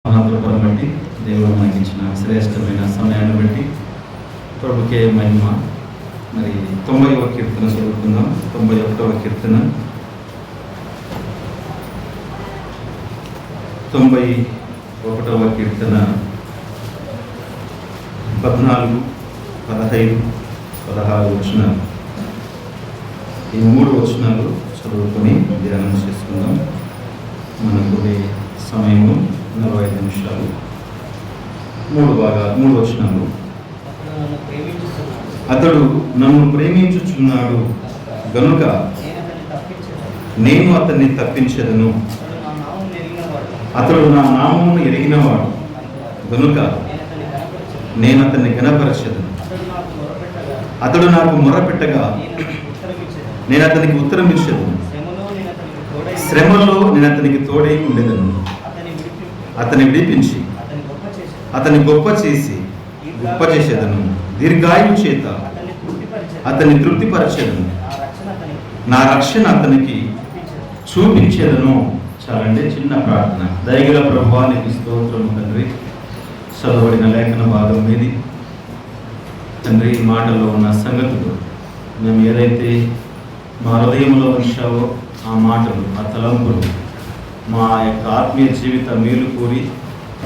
మహాకృపను బట్టి దేవుడు మనకి ఇచ్చిన శ్రేష్టమైన సమయాన్ని బట్టి ప్రభుకే మహిమ. మరి 90వ కీర్తన చదువుకుందాం. 91వ కీర్తన 91వ కీర్తన 14, 15, 16 వచనాలు. ఈ 3 వచనాలు చదువుకొని ధ్యానం చేసుకుందాం. మనకు సమయము 45 నిమిషాలు. 3 భాగాలు, 3 వచనాలు. అతడు నన్ను ప్రేమించుచున్నాడు గనుక నేను అతన్ని తప్పించెదను. అతడు నా నామమును ఎరిగినవాడు గనుక నేను అతన్ని ఘనపరచెదను. అతడు నాకు మొరపెట్టగా నేను అతనికి ఉత్తరం ఇచ్చేదను. శ్రమలో నేను అతనికి తోడై ఉండేదను. అతని విడిపించి అతని గొప్ప చేసేదను. దీర్ఘాయువు చేత అతన్ని తృప్తిపరచేదను. నా రక్షణ అతనికి చూపించేదను. చాలండి, చిన్న ప్రార్థన. దయగల ప్రభువా, నీకు స్తోత్రము తండ్రి. చదవబడిన లేఖన భాగం మీది తండ్రి. ఈ మాటల్లో ఉన్న సంగతులు మేము ఏదైతే మా హృదయంలో ఉంచావో ఆ మాటలు, ఆ తలంపులు మా యొక్క ఆత్మీయ జీవిత మేలు కోరి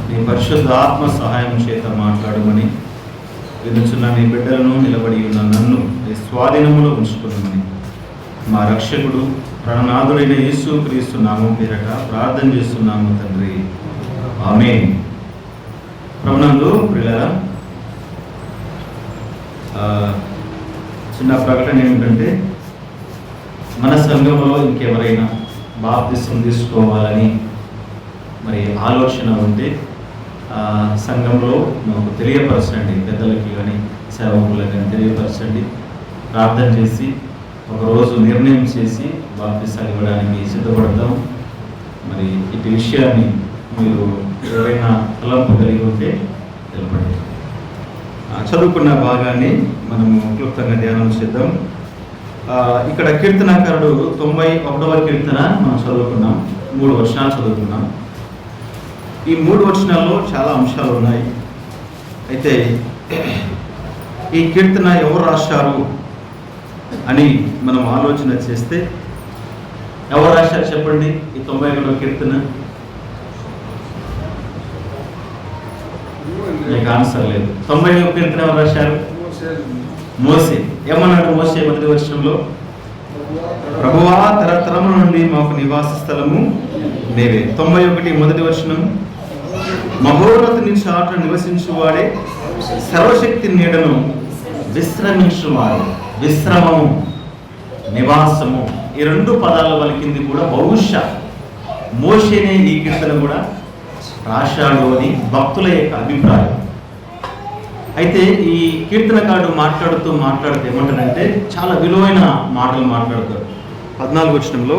నీ పరిశుద్ధ ఆత్మ సహాయం చేత మాట్లాడమని, వినుచున్న నీ బిడ్డలను నిలబడి ఉన్న నన్ను నీ స్వాధీనములో ఉంచుకున్నామని మా రక్షకుడు ప్రణనాథుడైన యేసు క్రీస్తు నామం పేరట ప్రార్థన చేస్తున్నాము తండ్రి. ఆమేన్. ప్రభునందు ప్రియులారా, చిన్న ప్రకటన ఏమిటంటే, మన సంఘంలో ఇంకెవరైనా బాప్తిసం తీసుకోవాలని మరి ఆలోచన ఉంటే సంఘంలో మాకు తెలియపరచండి. పెద్దలకి కానీ సేవకులకు కానీ తెలియపరచండి. ప్రార్థన చేసి ఒకరోజు నిర్ణయం చేసి బాప్తిసాలు ఇవ్వడానికి సిద్ధపడతాం. మరి ఇటు విషయాన్ని మీరు ఎవరైనా తలంపు కలిగి ఉంటే తెలపండి. చదువుకున్న భాగాన్ని మనము క్లుప్తంగా ధ్యానం చేద్దాం. ఇక్కడ కీర్తనకారుడు 91వ కీర్తన మనం చదువుకున్నాం. 3 వచనాలు చదువుకున్నాం. ఈ 3 వచనాల్లో చాలా అంశాలు ఉన్నాయి. అయితే ఈ కీర్తన ఎవరు రాశారు అని మనం ఆలోచన చేస్తే, ఎవరు రాశారు చెప్పండి? ఈ 91వ కీర్తన మీకు ఆన్సర్ లేదు. 90వ కీర్తన ఎవరు రాశారు? మోసే. ఏమన్నాడు మోసే మొదటి వర్షంలో? ప్రభువా, తరతరముల నుండి మాకు నివాస స్థలము నీవే. 91 మొదటి వచనం, మహోన్నతుని చాట నివసించువాడే సర్వశక్తి నీడను విశ్రమించువాడు. విశ్రమము, నివాసము, ఈ 2 పదాల వలికింది కూడా బహుశా మోషేనే ఈ కీర్తన కూడా రాశాడు అని భక్తుల యొక్క అభిప్రాయం. అయితే ఈ కీర్తనకారుడు మాట్లాడుతూ ఏమంటాడంటే, చాలా విలువైన మాటలు మాట్లాడతాడు. 14వ వచనంలో,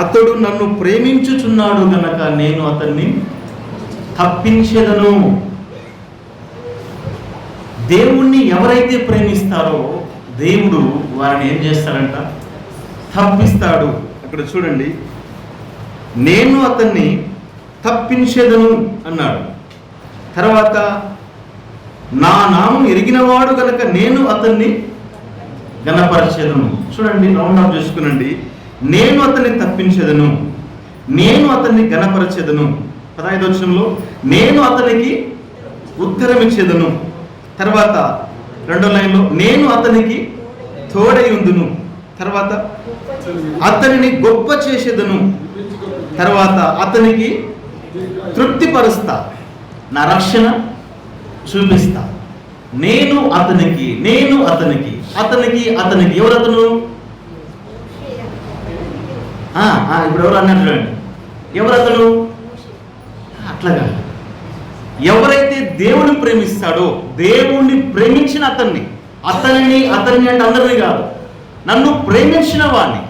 అతడు నన్ను ప్రేమించుచున్నాడు గనక నేను అతన్ని తప్పించెదను. దేవుణ్ణి ఎవరైతే ప్రేమిస్తారో దేవుడు వారిని ఏం చేస్తాడంట? తప్పిస్తాడు. అక్కడ చూడండి, నేను అతన్ని తప్పించెదను అన్నాడు. తర్వాత నా నామం ఎరిగినవాడు గనక నేను అతన్ని ఘనపరచెదను. చూడండి, రౌండ్ ఆఫ్ చేసుకునండి. నేను అతన్ని తప్పించెదను, నేను అతన్ని ఘనపరచెదను. 15వ వచనంలో, నేను అతనికి ఉత్తరం ఇచ్చేదను. తర్వాత 2వ లైన్లో, నేను అతనికి తోడై ఉందును. తర్వాత అతనిని గొప్ప చేసేదను. తర్వాత అతనికి తృప్తిపరుస్తా, నా రక్షణ చూపిస్తా. నేను అతనికి ఎవరతను? ఇప్పుడు ఎవరు అన్నట్లు ఎవరతను? అట్లాగా ఎవరైతే దేవుని ప్రేమిస్తాడో, దేవుణ్ణి ప్రేమించిన అతన్ని అంటే అందరినీ కాదు, నన్ను ప్రేమించిన వాడిని,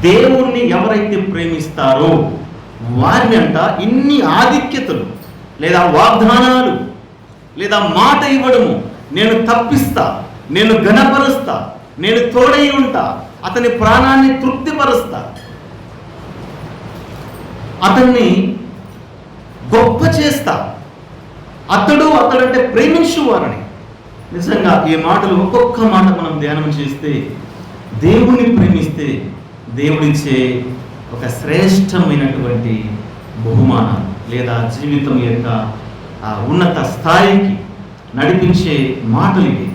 దేవుణ్ణి ఎవరైతే ప్రేమిస్తారో వారిని అంట ఇన్ని ఆధిక్యతలు లేదా వాగ్దానాలు లేదా మాట ఇవ్వడము, నేను తప్పిస్తా, నేను ఘనపరుస్తా, నేను తోడై ఉంటా, అతని ప్రాణాన్ని తృప్తిపరుస్తా, అతన్ని గొప్ప చేస్తా, అతడంటే ప్రేమించువారని. నిజంగా ఈ మాటలు ఒక్కొక్క మాట మనం ధ్యానం చేస్తే, దేవుణ్ణి ప్రేమిస్తే దేవుడిచ్చే ఒక శ్రేష్టమైనటువంటి బహుమానం లేదా జీవితం యొక్క ఉన్నత స్థాయికి నడిపించే మాటలు ఇవి.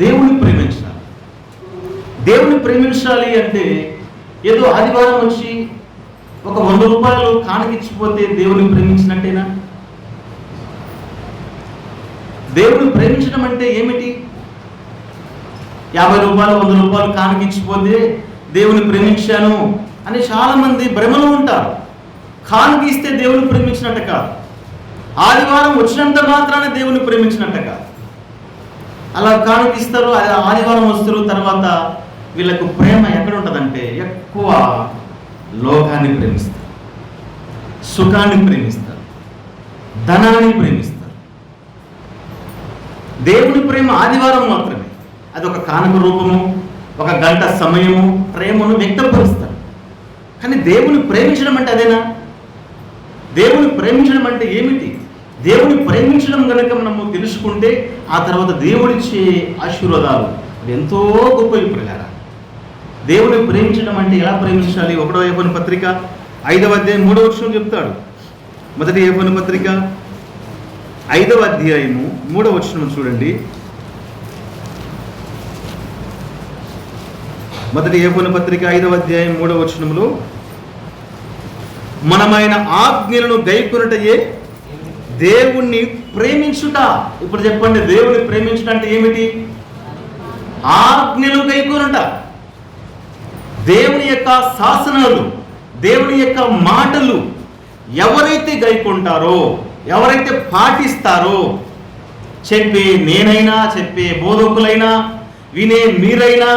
దేవుణ్ణి ప్రేమించాలి. దేవుణ్ణి ప్రేమించాలి అంటే ఏదో ఆదివారం వచ్చి ఒక 100 రూపాయలు కానికిచ్చిపోతే దేవుని ప్రేమించినట్టేనా? దేవుని ప్రేమించడం అంటే ఏమిటి? 50 రూపాయలు 100 రూపాయలు కానికిచ్చిపోతే దేవుని ప్రేమించాను అని చాలామంది భ్రమలో ఉంటారు. కానికిస్తే దేవుని ప్రేమించినట్ట కాదు. ఆదివారం వచ్చినంత మాత్రాన దేవుని ప్రేమించినట్ట కాదు. అలా కానికిస్తారు, ఆదివారం వస్తారు, తర్వాత వీళ్ళకు ప్రేమ ఎక్కడ ఉంటుందంటే ఎక్కువ లోకాన్ని ప్రేమిస్తారు, సుఖాన్ని ప్రేమిస్తారు, ధనాన్ని ప్రేమిస్తారు. దేవుని ప్రేమ ఆదివారం మాత్రమే. అది ఒక కానుక రూపము, ఒక గంట సమయము ప్రేమను వ్యక్తపరుస్తారు. కానీ దేవుని ప్రేమించడం అంటే అదేనా? దేవుని ప్రేమించడం అంటే ఏమిటి? దేవుని ప్రేమించడం కనుక మనము తెలుసుకుంటే ఆ తర్వాత దేవుడిచ్చే ఆశీర్వాదాలు ఎంతో గొప్పవి. ప్రకారం దేవుని ప్రేమించడం అంటే ఎలా ప్రేమించాలి? 1వ యోహాను పత్రిక 5వ అధ్యాయం 3వ వచనం చెప్తాడు. మొదటి యోహాను పత్రిక 5వ అధ్యాయము 3వ వచనం చూడండి. మొదటి యోహాను పత్రిక 5వ అధ్యాయం 3వ వచనంలో, మనమైన ఆజ్ఞలను గైకొనుటయే దేవుణ్ణి ప్రేమించుట. ఇప్పుడు చెప్పండి, దేవుని ప్రేమించుట అంటే ఏమిటి? ఆజ్ఞలు గైకొనుట. దేవుని యొక్క శాసనాలు, దేవుని యొక్క మాటలు ఎవరైతే గైకొంటారో, ఎవరైతే పాటిస్తారో, చెప్పే నేనైనా, చెప్పే బోధకులైనా, వినే మీరైనా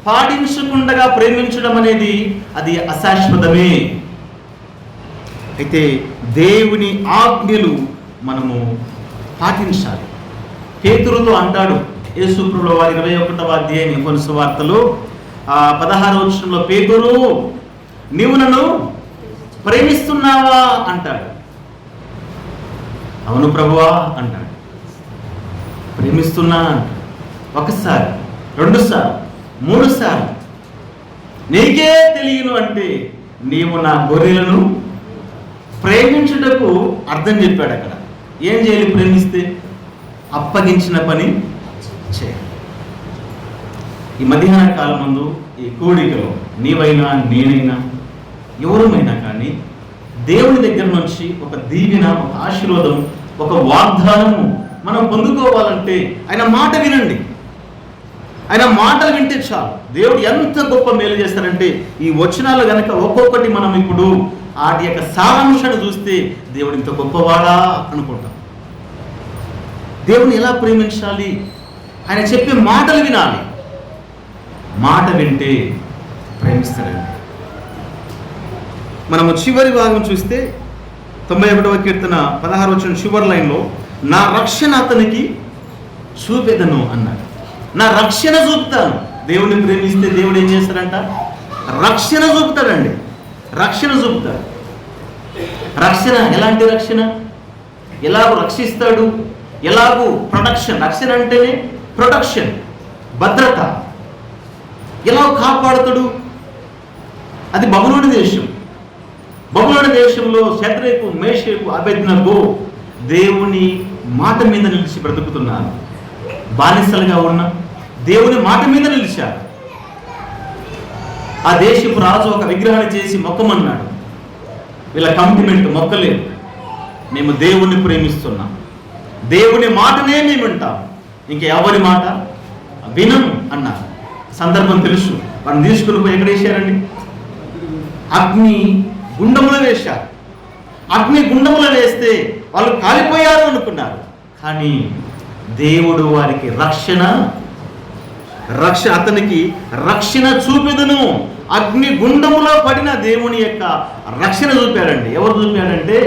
పాటించకుండా ప్రేమించడం అనేది అది అశాశ్వతమే. అయితే దేవుని ఆజ్ఞలు మనము పాటించాలి. పేతురుతో అంటాడు యేసు ప్రభువు వారి 21వ అధ్యాయం యోహాను సువార్తలో 16వ వచనంలో, పేతురు నీవు నన్ను ప్రేమిస్తున్నావా అంటాడు. అవును ప్రభువా అంటాడు. ప్రేమిస్తున్నా అంటాడు. 1 సారి, 2 సార్లు, 3 సార్లు. నీకే తెలియను అంటే నీవు నా గొర్రెలను ప్రేమించుటకు అర్థం చెప్పాడు. అక్కడ ఏం చేయాలి? ప్రేమిస్తే అప్పగించిన పని చేయాలి. ఈ మధ్యాహ్న కాలం ముందు ఈ కోడికలో నీవైనా నేనైనా ఎవరమైనా కానీ దేవుని దగ్గర నుంచి ఒక దీవెన, ఒక ఆశీర్వాదం, ఒక వాగ్దానము మనం పొందుకోవాలంటే ఆయన మాట వినండి. ఆయన మాటలు వింటే చాలు. దేవుడు ఎంత గొప్ప మేలు చేస్తారంటే ఈ వచనాలు గనక ఒక్కొక్కటి మనం ఇప్పుడు వాటి యొక్క సారాంశాన్ని చూస్తే దేవుడు ఇంత గొప్పవాడా అనుకుంటాం. దేవుని ఎలా ప్రేమించాలి? ఆయన చెప్పే మాటలు వినాలి. మాట వింటే ప్రేమిస్తారండి. మనము చివరి భాగం చూస్తే 91వ కీర్తన 16వ వచనం చివరి లైన్లో, నా రక్షణ అతనికి చూపెదను అన్నాడు. నా రక్షణ చూపుతాను. దేవుని ప్రేమిస్తే దేవుడు ఏం చేస్తాడంట? రక్షణ చూపుతాడండి. రక్షణ చూపుతాడు. రక్షణ ఎలాంటి రక్షణ? ఎలాగూ రక్షిస్తాడు, ఎలాగూ ప్రొటెక్షన్. రక్షణ అంటేనే ప్రొటెక్షన్, భద్రత. ఎలా కాపాడుతాడు? అది బబులోను దేశం. బబులోను దేశంలో శద్రకు, మేషకు, అబేద్నెగో దేవుని మాట మీద నిలిచి బ్రతుకుతున్నారు. బానిసలుగా ఉన్న దేవుని మాట మీద నిలిచారు. ఆ దేశపు రాజు ఒక విగ్రహాన్ని చేసి మొక్కమన్నాడు. వీళ్ళ కంప్లిమెంట్ మొక్కలేదు. మేము దేవుణ్ణి ప్రేమిస్తున్నాం, దేవుని మాటనే మేము వింటాం, ఇంక ఎవరి మాట వినము అన్నారు. సందర్భం తెలుసు. వాడిని తీసుకుని పోయి ఎక్కడ వేశారండి? అగ్ని గుండములో వేశారు. అగ్ని గుండములో వేస్తే వాళ్ళు కాలిపోయారు అనుకున్నారు. కానీ దేవుడు వారికి అతనికి రక్షణ చూపెదను. అగ్ని గుండములో పడిన దేవుని యొక్క రక్షణ చూపాడండి. ఎవరు చూపాడంటే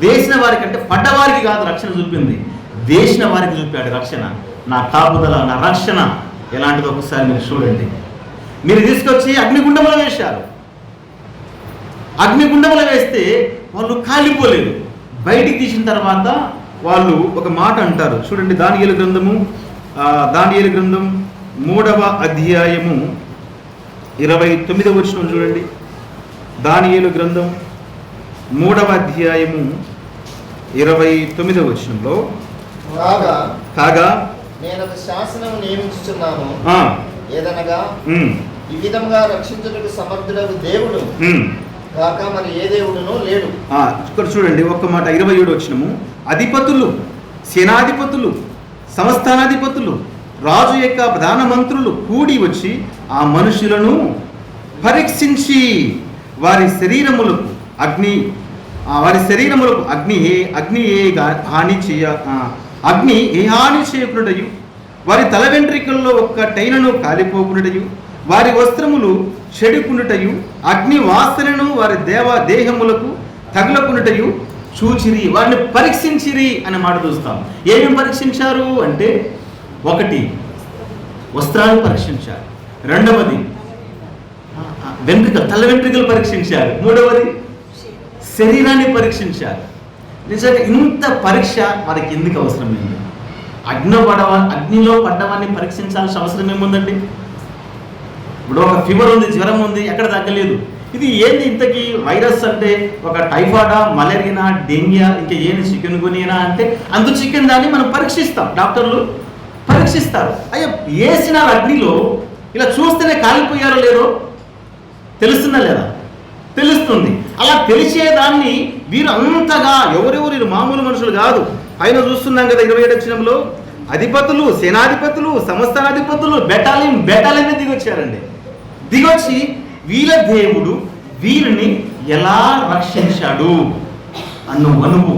వేసిన వారికి, అంటే పడ్డవారికి కాదు రక్షణ చూపింది, వేసిన వారికి చూపాడు రక్షణ. నా కాపుదల, నా రక్షణ ఎలాంటిది ఒకసారి మీరు చూడండి. మీరు తీసుకొచ్చి అగ్నిగుండంలో వేశారు. అగ్నిగుండంలో వేస్తే వాళ్ళు కాలిపోలేదు, బయటికి తీసిన తర్వాత వాళ్ళు ఒక మాట అంటారు. చూడండి, దానియేలు గ్రంథం 3వ అధ్యాయము 29వ వచనం చూడండి. దానియేలు గ్రంథం 3వ అధ్యాయము 29వ వచనంలో, కాగా నేను ఒక శాసనం నియమించుచున్నాను, ఏదనగా ఈ విధంగా రక్షించుటకు సమర్థుడగు దేవుడు కాక మరి ఏ దేవుడునో లేడు. ఇక్కడ చూడండి ఒక్క మాట, 27వ వచనము. అధిపతులు, సేనాధిపతులు, సంస్థానాధిపతులు, రాజు యొక్క ప్రధాన మంత్రులు కూడి వచ్చి ఆ మనుషులను పరీక్షించి వారి శరీరములకు అగ్ని ఏ హాని చేయకున్నటయు, వారి తల వెంట్రికల్లో ఒక్కటైనను కాలిపోకున్నటయు, వారి వస్త్రములు చెడుకున్నటయు, అగ్ని వాసనను వారి దేహములకు తగులకున్నటయు చూచిరి. వారిని పరీక్షించిరి అనే మాట చూస్తాం. ఏమేమి పరీక్షించారు అంటే, ఒకటి వస్త్రాలు పరీక్షించారు, రెండవది తల వెంట్రుకలు పరీక్షించారు, మూడవది శరీరాన్ని పరీక్షించారు. నిజంగా ఇంత పరీక్ష వారికి ఎందుకు అవసరమైంది? అగ్నిలో పడ్డవాన్ని పరీక్షించాల్సిన అవసరం ఏముందండి? ఇప్పుడు ఒక ఫీవర్ ఉంది, జ్వరం ఉంది, ఎక్కడ తగ్గలేదు. ఇది ఏంది ఇంతకీ? వైరస్ అంటే ఒక టైఫాయిడా, మలేరియా, డెంగ్యూ, ఇంకా ఏంది చికెన్ గునియనా అంటే అందు చికెన్ దాన్ని మనం పరీక్షిస్తాం, డాక్టర్లు పరీక్షిస్తారు. అయ్యా వేసిన అగ్నిలో ఇలా చూస్తేనే కాలిపోయారో లేదో తెలుస్తుందా లేదా? తెలుస్తుంది. అలా తెలిసేదాన్ని వీరు అంతగా ఎవరెవరు మామూలు మనుషులు కాదు. పైన చూస్తున్నాం కదా 27వ వచనంలో, అధిపతులు, సేనాధిపతులు, సంస్థానాధిపతులు బెటాలియన్ దిగొచ్చారండి. దిగొచ్చి వీళ్ళ దేవుడు వీరిని ఎలా రక్షించాడు అన్న అనువు.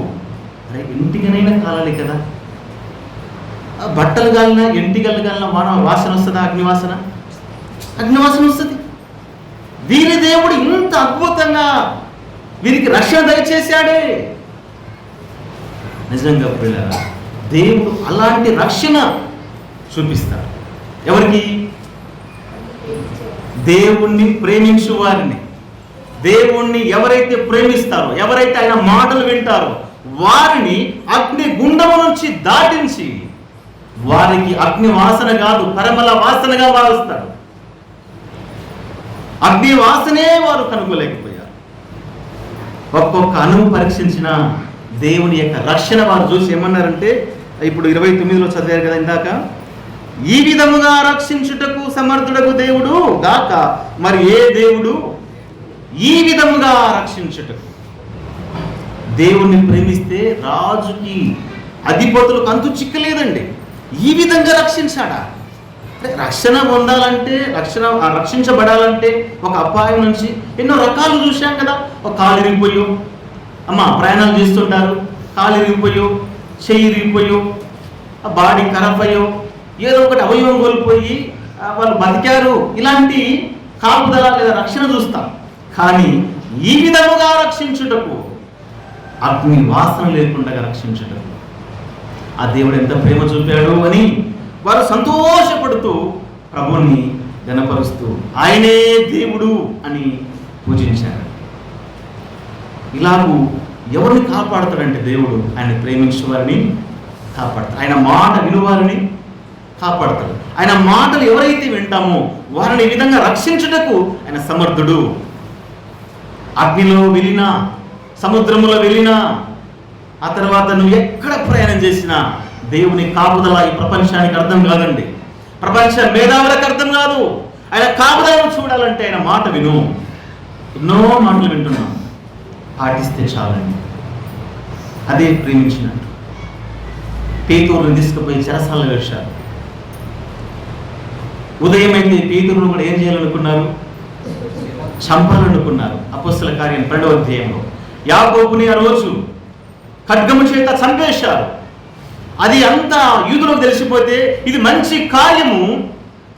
అరే ఇంటికనైనా కాలాలి కదా, బట్టలు కాలిన ఎంటికలు కాలిన వాసన వస్తుందా? అగ్నివాసన వస్తుంది. వీరి దేవుడు ఇంత అద్భుతంగా వీరికి రక్షణ దయచేశాడే. నిజంగా పిల్లరా, దేవుడు అలాంటి రక్షణ చూపిస్తాడు. ఎవరికి? దేవుణ్ణి ప్రేమించు వారిని. దేవుణ్ణి ఎవరైతే ప్రేమిస్తారో, ఎవరైతే ఆయన మాటలు వింటారో వారిని అగ్ని గుండము నుంచి దాటించి వారికి అగ్ని వాసన కాదు పరిమళ వాసనగా మారుస్తాడు. అగ్ని వాసనే వారు కనుగొలేకపోయారు. ఒక్కొక్క అణువు పరీక్షించిన దేవుని యొక్క రక్షణ వారు చూసి ఏమన్నారంటే, ఇప్పుడు 29లో చదివారు కదా ఇందాక, ఈ విధముగా రక్షించుటకు సమర్థుడకు దేవుడు గాక మరి ఏ దేవుడు? ఈ విధముగా రక్షించుటకు. దేవుణ్ణి ప్రేమిస్తే రాజుకి, అధిపతులకు అంతు చిక్కలేదండి. ఈ విధంగా రక్షించాడా? రక్షణ పొందాలంటే, రక్షించబడాలంటే ఒక అపాయం నుంచి ఎన్నో రకాలు చూశాం కదా. ఒక కాలు ఇరిగిపోయో, ప్రయాణాలు చేస్తుంటారు, కాలు ఇరిగిపోయో, చెయ్యి ఇరిగిపోయో, బాడీ ఖరాబ్ అయ్యో, ఏదో ఒకటి అవయవం కోల్పోయి వాళ్ళు బతికారు. ఇలాంటి కాపుదల లేదా రక్షణ చూస్తాం. కానీ ఈ విధముగా రక్షించుటకు, అగ్ని వాసన లేకుండా రక్షించుటకు ఆ దేవుడు ఎంత ప్రేమ చూపాడు అని వారు సంతోషపడుతూ ప్రభువుని ఘనపరుస్తూ ఆయనే దేవుడు అని పూజించారు. ఇలాగూ ఎవరిని కాపాడుతాడంటే దేవుడు ఆయన ప్రేమించే వారిని కాపాడతాడు. ఆయన మాట వినువారిని కాపాడతాడు. ఆయన మాటలు ఎవరైతే వింటామో వారిని ఈ విధంగా రక్షించుటకు ఆయన సమర్థుడు. అగ్నిలో వెళ్ళినా, సముద్రంలో వెళ్ళినా, ఆ తర్వాత నువ్వు ఎక్కడ ప్రయాణం చేసినా దేవుని కాపుదల ఈ ప్రపంచానికి అర్థం కాదండి. ప్రపంచ మేధావులకు అర్థం కాదు. ఆయన కాపుదలను చూడాలంటే ఆయన మాట విను. ఎన్నో మాటలు వింటున్నాం, పాటిస్తే చాలండి. అదే ప్రేమించినట్టు. పేతురుని తీసుకుపోయి చెరసాలలో వేశారు. ఉదయం అయితే పేతురును కూడా ఏం చేయాలనుకున్నారు? చంపాలనుకున్నారు. అపోస్తల కార్యం 2వ అధ్యాయంలో యాకోబుని ఆ రోజు ఖడ్గము చేత చంపేశారు. అది అంతా యూదులకు తెలిసిపోతే ఇది మంచి కార్యము,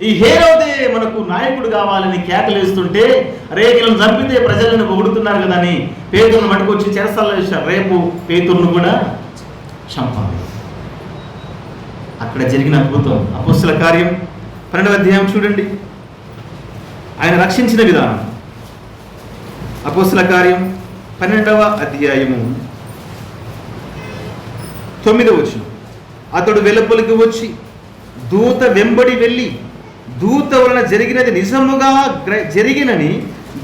ఈ హేరోదే మనకు నాయకుడు కావాలని కేకలేస్తుంటే, రేగిలను చంపితే ప్రజలను పొగుడుతున్నారు కదా అని పేతురును పట్టుకొచ్చి చెరసాలలో వేశారు. రేపు పేతురును కూడా చంపాలి. అక్కడ జరిగిన అద్భుతం అపోస్తల కార్యం 2వ అధ్యాయం చూడండి. ఆయన రక్షించిన విధానం. అపోస్తల కార్యం 12వ అధ్యాయము 9వ వచనం. అతడు వెలుపలికి వచ్చి దూత వెంబడి వెళ్ళి దూత వలన జరిగినది నిజముగా జరిగినని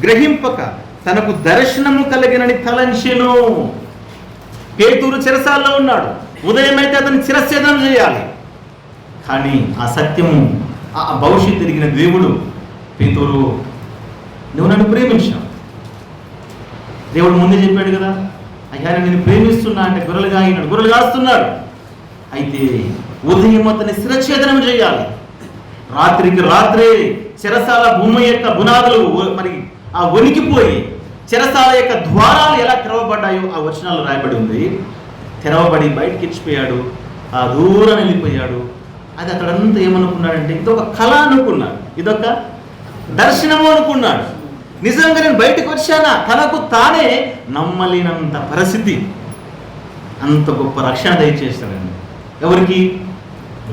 గ్రహింపక తనకు దర్శనము కలిగినని తలంచెను. పేతురు చెరసాల్లో ఉన్నాడు. ఉదయం అయితే అతను శిరచ్ఛేదనం చేయాలి. కానీ ఆ సత్యము, ఆ భవిష్యత్తు ఎరిగిన దేవుడు, పేతురు నువ్వు నన్ను ప్రేమించావు. దేవుడు ముందే చెప్పాడు కదా, అయ్యా నేను ప్రేమిస్తున్నా అంటే గొర్రెలు కాస్తున్నాడు. అయితే ఉదయం అతని శిరచ్ఛేదనం చేయాలి. రాత్రికి రాత్రే చెరసాల భూమి యొక్క బునాదులు మరి ఆ వణికిపోయి చెరసాల యొక్క ద్వారాలు ఎలా తెరవబడ్డాయో ఆ వచనాలు రాయబడి ఉంది. తెరవబడి బయటికి ఇచ్చిపోయాడు, ఆ దూరం వెళ్ళిపోయాడు. అది అతడంతా ఏమనుకున్నాడంటే ఇదొక కళ అనుకున్నాడు, ఇదొక దర్శనము అనుకున్నాడు. నిజంగా నేను బయటకు వచ్చానా? తనకు తానే నమ్మలేనంత పరిస్థితి. అంత గొప్ప రక్షణ దయచేస్తాడండి. ఎవరికి?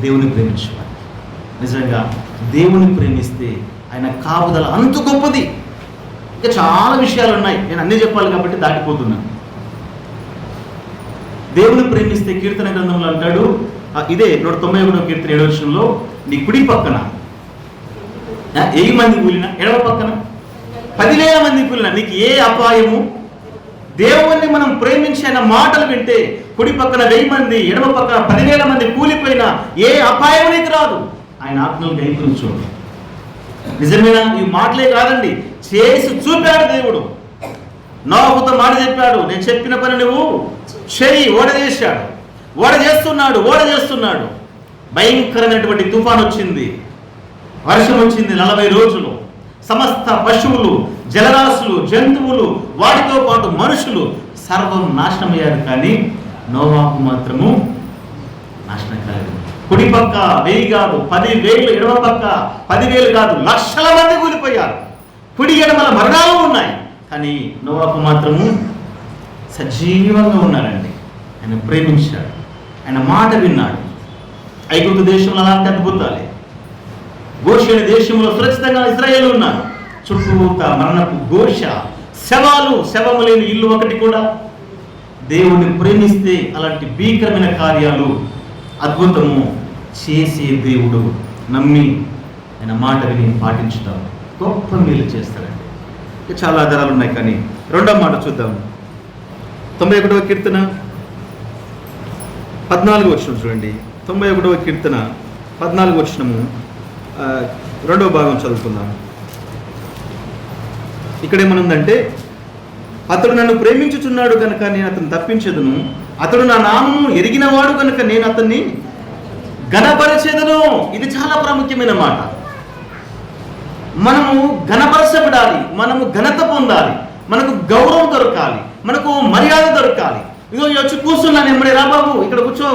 దేవుని ప్రేమించేవాడు. నిజంగా దేవుని ప్రేమిస్తే ఆయన కాపుదల అంత గొప్పది. ఇంకా చాలా విషయాలు ఉన్నాయి, నేను అన్నీ చెప్పాలి కాబట్టి దాటిపోతున్నాను. దేవుని ప్రేమిస్తే కీర్తన గ్రంథంలో అంటాడు, ఇదే 191వ కీర్తన 7వ వచనంలో, నీ కుడి పక్కన 1000 మంది కూలినా, ఎడమ పక్కన 10,000 మంది కూలినా నీకు ఏ అపాయము? దేవుణ్ణి మనం ప్రేమించి ఆయన మాటలు వింటే కుడి పక్కన 1000 మంది, ఎడమ పక్కన 10,000 మంది కూలిపోయినా ఏ అపాయం నీకు రాదు. ఆయన ఆజ్ఞలు గైకొనొచ్చు. నిజమేనా? ఈ మాటలే కాదండి, చేసి చూపాడు దేవుడు. నోహుతో మాట చెప్పాడు, నేను చెప్పిన పని నువ్వు చెయ్యి. ఓడ చేస్తున్నాడు. భయంకరమైనటువంటి తుఫాన్ వచ్చింది, వర్షం వచ్చింది 40 రోజులు. సమస్త పశువులు, జలరాశులు, జంతువులు, వాటితో పాటు మనుషులు సర్వం నాశనమయ్యారు. కానీ నోవాహు మాత్రము నాశనం కాలేదు. కుడి పక్క 1000 కాదు 10,000, ఎడమ పక్క 10,000 కాదు, లక్షల మంది కూలిపోయారు. కుడి ఎడమల మరణాలు ఉన్నాయి. కానీ నోవాహు మాత్రము సజీవంగా ఉన్నాడండి. ఆయన ప్రేమించాడు, ఆయన మాట విన్నాడు. ఐగుప్తు దేశంలో అలాంటి అద్భుతాలే. గోషేను దేశంలో సురక్షితంగా ఇశ్రాయేలు ఉన్నారు. చుట్టూత మరణపు ఘోష, శవము లేని ఇల్లు ఒకటి కూడా. దేవుడిని ప్రేమిస్తే అలాంటి భీకరమైన కార్యాలు, అద్భుతము చేసే దేవుడు. నమ్మి ఆయన మాట విని పాటించుతాం, గొప్ప మేలు చేస్తారండి. చాలా ఆధారాలు ఉన్నాయి, కానీ రెండవ మాట చూద్దాం. 91వ కీర్తన 14వ వచనం చూడండి. 91వ కీర్తన 14వ వచనము 2వ భాగం చదువుకుందాం. ఇక్కడేమనుందంటే, అతడు నన్ను ప్రేమించుచున్నాడు కనుక నేను అతను తప్పించేదను, అతడు నా నామము ఎరిగినవాడు కనుక నేను అతన్ని ఘనపరచెదను. ఇది చాలా ప్రాముఖ్యమైన మాట. మనము ఘనపరచబడాలి, మనము ఘనత పొందాలి, మనకు గౌరవం దొరకాలి, మనకు మర్యాద దొరకాలి. ఇగో వచ్చి కూర్చున్నాను ఎమ్మడే, రా బాబు ఇక్కడ కూర్చో,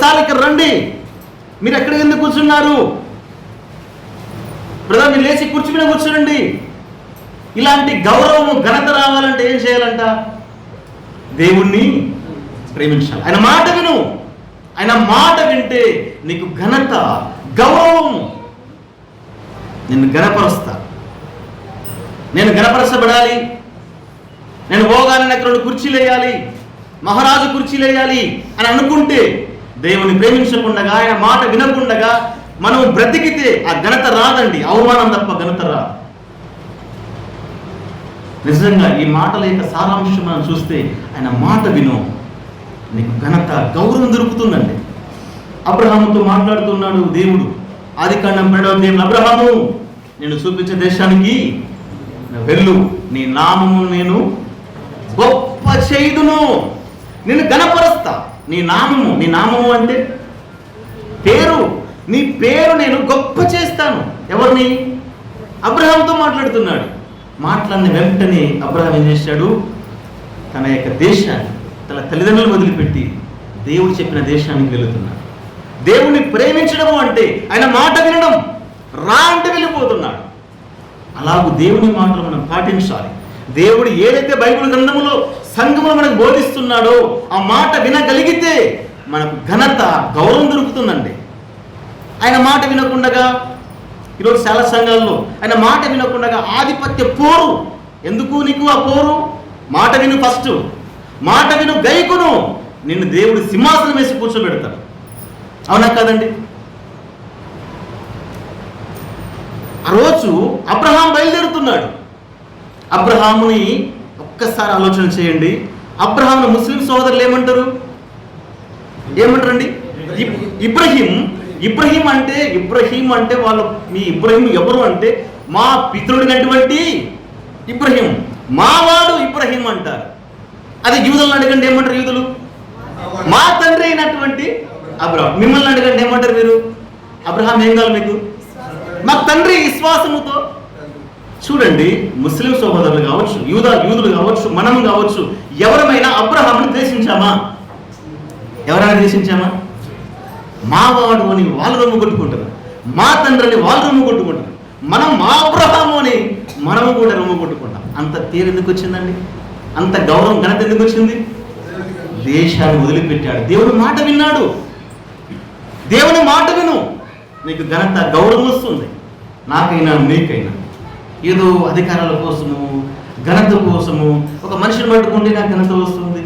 సార్ ఇక్కడ రండి, మీరు ఎక్కడ ఎందుకు కూర్చున్నారు బ్రదర్, మీరు లేచి కూర్చు మీద కూర్చోండి. ఇలాంటి గౌరవము ఘనత రావాలంటే ఏం చేయాలంట? దేవుణ్ణి ప్రేమించాలి. ఆయన మాట విను. ఆయన మాట వింటే నీకు ఘనత, గౌరవం. నిన్ను గణపరుస్తా, నేను గణపరచబడాలి, నేను పోగానే అక్కడ కుర్చీలు వేయాలి, మహారాజు కుర్చీలు వేయాలి అని అనుకుంటే, దేవుని ప్రేమించకుండా, ఆయన మాట వినకుండా మనం బ్రతికితే ఆ ఘనత రాదండి, అవమానం తప్ప ఘనత రాదు. నిజంగా ఈ మాటల యొక్క సారాంశం మనం చూస్తే, ఆయన మాట విను, నీకు ఘనత, గౌరవం దొరుకుతుందండి. అబ్రహాముతో మాట్లాడుతున్నాడు దేవుడు. ఆదికాండం 2వ అధ్యాయంలో, అబ్రహాము నేను చూపించే దేశానికి వెళ్ళు, నీ నామము నేను గొప్ప చేయుదును, నేను ఘనపరుస్తా. నీ నామము అంటే పేరు, నీ పేరు నేను గొప్ప చేస్తాను. ఎవరిని? అబ్రహాంతో మాట్లాడుతున్నాడు. మాట్లాడిన వెంటనే అబ్రహాం ఏం చేశాడు? తన యొక్క దేశాన్ని, తన తల్లిదండ్రులను వదిలిపెట్టి దేవుడు చెప్పిన దేశానికి వెళుతున్నాడు. దేవుణ్ణి ప్రేమించడం అంటే ఆయన మాట వినడం. రా అంటే వెళ్ళిపోతున్నాడు. అలాగూ దేవుని మాటలు మనం పాటించాలి. దేవుడు ఏదైతే బైబిల్ గ్రంథములో సంఘములో మనకు బోధిస్తున్నాడో ఆ మాట వినగలిగితే మనకు ఘనత, గౌరవం దొరుకుతుందండి. ఆయన మాట వినకుండా, ఈరోజు చాలా సంఘాల్లో ఆయన మాట వినకుండా ఆధిపత్య పోరు. ఎందుకు నీకు ఆ పోరు? మాట విను, ఫస్ట్ మాట విను, గైకును. నిన్ను దేవుడు సింహాసనం వేసి కూర్చోబెడతాడు. అవునా కాదండి? ఆ రోజు అబ్రహాం బయలుదేరుతున్నాడు. అబ్రహాముని ఒక్కసారి ఆలోచన చేయండి. అబ్రహామును ముస్లిం సోదరులు ఏమంటారండి? ఇబ్రహీం అంటే వాళ్ళు, మీ ఇబ్రహీం ఎవరు అంటే మా పితరుడినటువంటి ఇబ్రహీం, మావాడు ఇబ్రహీం అంటారు. అది యూదులను అడగండి, ఏమంటారు యూదులు? మా తండ్రి అయినటువంటి అబ్రహాం. మిమ్మల్ని అడగండి, ఏమంటారు మీరు? అబ్రహాం ఏం కావాలి మీకు? మా తండ్రి విశ్వాసముతో. చూడండి, ముస్లిం సోదరులు కావచ్చు, యూదులు కావచ్చు, మనం కావచ్చు, ఎవరమైనా అబ్రహాముని ద్వేషించామా? ఎవరైనా ద్వేషించామా? మావాడు అని వాళ్ళు రొమ్ము కొట్టుకుంటారు, మా తండ్రి అని వాళ్ళు రొమ్ము కొట్టుకుంటారు. మనం మా అబ్రహాము అని మనము కూడా రొమ్ము కొట్టుకుంటాం. అంత తీరు ఎందుకు వచ్చిందండి? అంత గౌరవం, ఘనత ఎందుకు వచ్చింది? దేశాన్ని వదిలిపెట్టాడు. దేవుని మాట విన్నాడు. దేవుని మాట విను, నీకు ఘనత, గౌరవం వస్తుంది. నాకైనా నీకైనా ఏదో అధికారాల కోసము, ఘనత కోసము ఒక మనిషిని పట్టుకుంటే నాకు ఘనత వస్తుంది.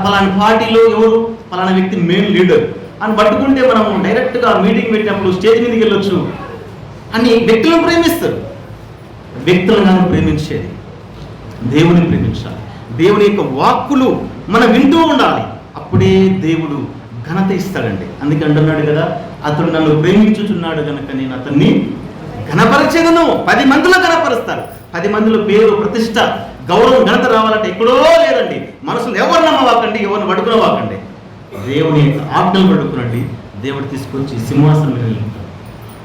పలానా పార్టీలో ఎవరు, పలానా వ్యక్తి మెయిన్ లీడర్ అని పట్టుకుంటే మనం డైరెక్ట్గా మీటింగ్ పెట్టినప్పుడు స్టేజ్ మీదకి వెళ్ళొచ్చు అని వ్యక్తులను ప్రేమిస్తారు. వ్యక్తులను ప్రేమించేది దేవుని ప్రేమించాలి. దేవుని యొక్క వాక్కులు మనం వింటూ ఉండాలి. అప్పుడే దేవుడు ఘనత ఇస్తాడండి. అందుకే అంటున్నాడు కదా, అతడు నన్ను ప్రేమించుచున్నాడు కనుక నేను అతన్ని ఘనపరిచేదను. 10 మందిలో ఘనపరుస్తాడు. 10 మందిలో పేరు, ప్రతిష్ట, గౌరవం, ఘనత రావాలంటే ఎక్కడో లేదండి. మనసులు ఎవరు నమ్మవాకండి, ఎవరిని పడుకునవాకండి. దేవుని యొక్క ఆజ్ఞలు పడుకునండి. దేవుడు తీసుకొచ్చి సింహాసనం మీద నిలుపుతాడు.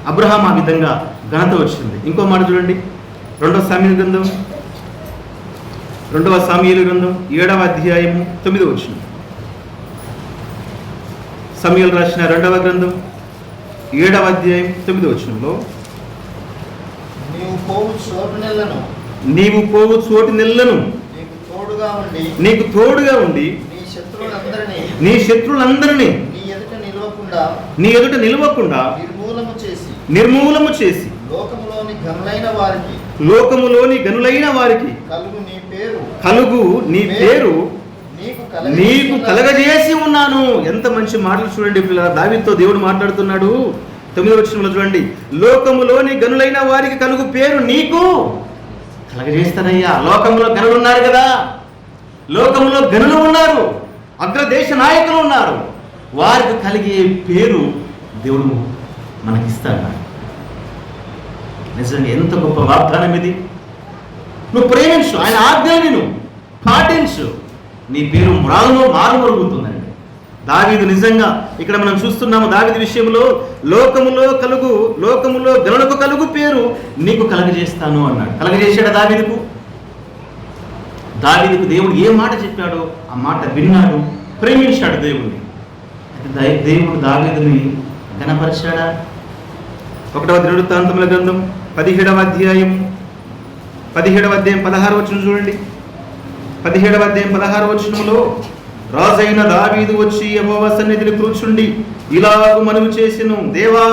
అబ్రహాం ఆ విధంగా ఘనత వచ్చింది. ఇంకో మాట చూడండి, 2వ సామ్యుయేలు గ్రంథం 7వ అధ్యాయము 9వ వచనం. సమూయేలు రాసిన 2వ గ్రంథం 7వ అధ్యాయం 9వ వచనంలో, నీవు పోవు చోటు నెల్లను నీకు తోడుగా ఉండి నీ శత్రువులందరినీ నీ ఎదుట నిలవకుండా నిర్మూలము చేసి లోకములోని గనులైన వారికి కలుగు నీ పేరు నీకు కలగజేసి ఉన్నాను. ఎంత మంచి మాటలు చూడండి పిల్లల. దావీదుతో దేవుడు మాట్లాడుతున్నాడు. 9వ వచనంలో చూడండి, లోకములోని గనులైన వారికి కలుగు పేరు నీకు కలగజేస్తానయ్యా. లోకంలో గనులు ఉన్నారు కదా, లోకంలో గనులు ఉన్నారు, అగ్రదేశ నాయకులు ఉన్నారు. వారికి కలిగే పేరు దేవుడు మనకిస్తాడు. నిజంగా ఎంత గొప్ప వాగ్దానం ఇది. నువ్వు ప్రేమించు, ఆయన ఆజ్ఞలు విను, పాటించు, నీ పేరు మారుమరుగుతుందండి. దావీదు నిజంగా ఇక్కడ మనం చూస్తున్నాము, దావీదు విషయంలో లోకములో గనులకు కలుగు పేరు నీకు కలగజేస్తాను అన్నాడు. కలగజేశాడు దావీదుకు దేవుడు ఏ మాట చెప్పాడో ఆ మాట విన్నాడు, ప్రేమించాడు దేవుడిని. దేవుడు దావీదుని ఘనపరిచాడా? 1వ దినవృత్తాంతముల గ్రంథం 17వ అధ్యాయం 16వ వచనం చూడండి. 17వ అధ్యాయం 16వ వచనంలో, రాజైన దావీదు వచ్చి యెహోవా సన్నిధిని కూర్చుండి ఇలాగు మనవి చేసెను, దేవా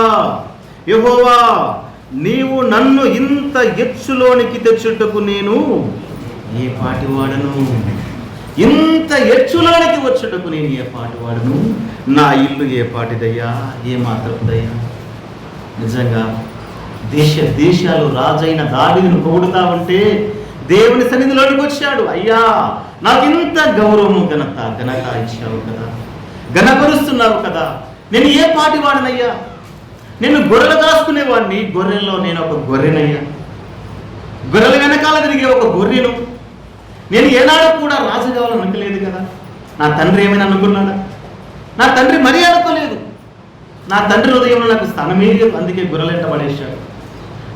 యెహోవా, నీవు నన్ను ఇంత ఎచ్చులోనికి తెచ్చుటకు నేను ఏ పాటివాడను? ఇంత ఎచ్చులోనికి వచ్చుటకు నేను ఏ పాటివాడను? నా ఇల్లు ఏ పాటిదయ్యా, ఏ మాత్రపుదయ్యా? నిజంగా దేశాలు రాజైన దావీదును పొగుడుతా ఉంటే దేవుని సన్నిధిలోనికి వచ్చాడు. అయ్యా, నాకు ఇంత గౌరవము ఘనత ఇచ్చావు కదా, ఘనపరుస్తున్నావు కదా, నేను ఏ పాటి వాడనయ్యా? నేను గొర్రెలు కాసుకునేవాడిని, గొర్రెల్లో నేను ఒక గొర్రెనయ్యా, గొర్రెల వెనకాల తిరిగే ఒక గొర్రెను. నేను ఏనాడు కూడా రాజు కావాలని అనుకోలేదు కదా. నా తండ్రి ఏమైనా అనుకున్నాడా? నా తండ్రి మరీ అనుకోలేదు. నా తండ్రి హృదయంలో నాకు స్థానమే లేదు, అందుకే గొర్రెలంట పడేశాడు.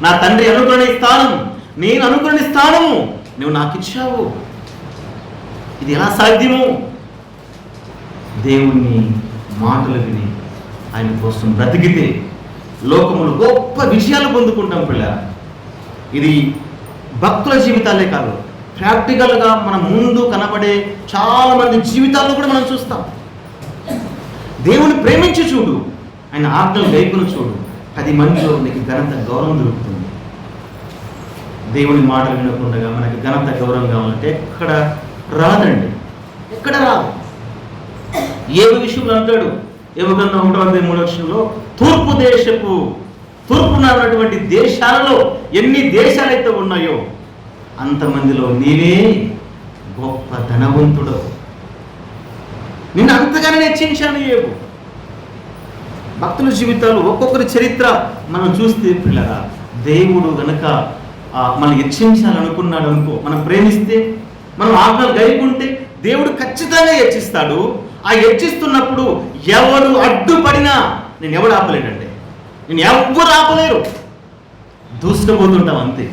నా తండ్రి అనుకునే స్థానం, నేను అనుకునే స్థానము నువ్వు నాకు ఇచ్చావు. ఇది ఎలా సాధ్యము? దేవుని మాటలు విని ఆయన కోసం బ్రతికితే లోకములు గొప్ప విజయాలు పొందుకుంటాం పిల్లరా. ఇది భక్తుల జీవితాలే కాదు, ప్రాక్టికల్గా మన ముందు కనబడే చాలా మంది జీవితాల్లో కూడా మనం చూస్తాం. దేవుని ప్రేమించి చూడు, ఆయన ఆజ్ఞలు గైకును చూడు, 10 మందిలో నీకు ఘనత, గౌరవం దొరుకుతుంది. దేవుని మాటలు వినకుండా మనకి ఘనత, గౌరవం కావాలంటే ఎక్కడ రాదండి. ఎక్కడ రాదు. ఏ విషయంలో అంటాడు, ఎవరికన్నా 1:3 తూర్పున ఉన్నటువంటి దేశాలలో ఎన్ని దేశాలైతే ఉన్నాయో అంతమందిలో నీవే గొప్ప ధనవంతుడు. నిన్ను అంతగానే హెచ్చించాను ఏవు. భక్తుల జీవితాలు ఒక్కొక్కరి చరిత్ర మనం చూస్తే పిల్లరా, దేవుడు గనక మనం హెచ్చించాలనుకున్నాడు అనుకో, మనం ప్రేమిస్తే, మనం ఆజ్ఞలు గైకుంటే దేవుడు ఖచ్చితంగా హెచ్చిస్తాడు. ఆ హెచ్చిస్తున్నప్పుడు ఎవరు అడ్డుపడినా నేను ఎవడు ఆపలేనండి, నేను ఎవ్వరు ఆపలేరు, దూసుకుపోతుంటాం అంతే.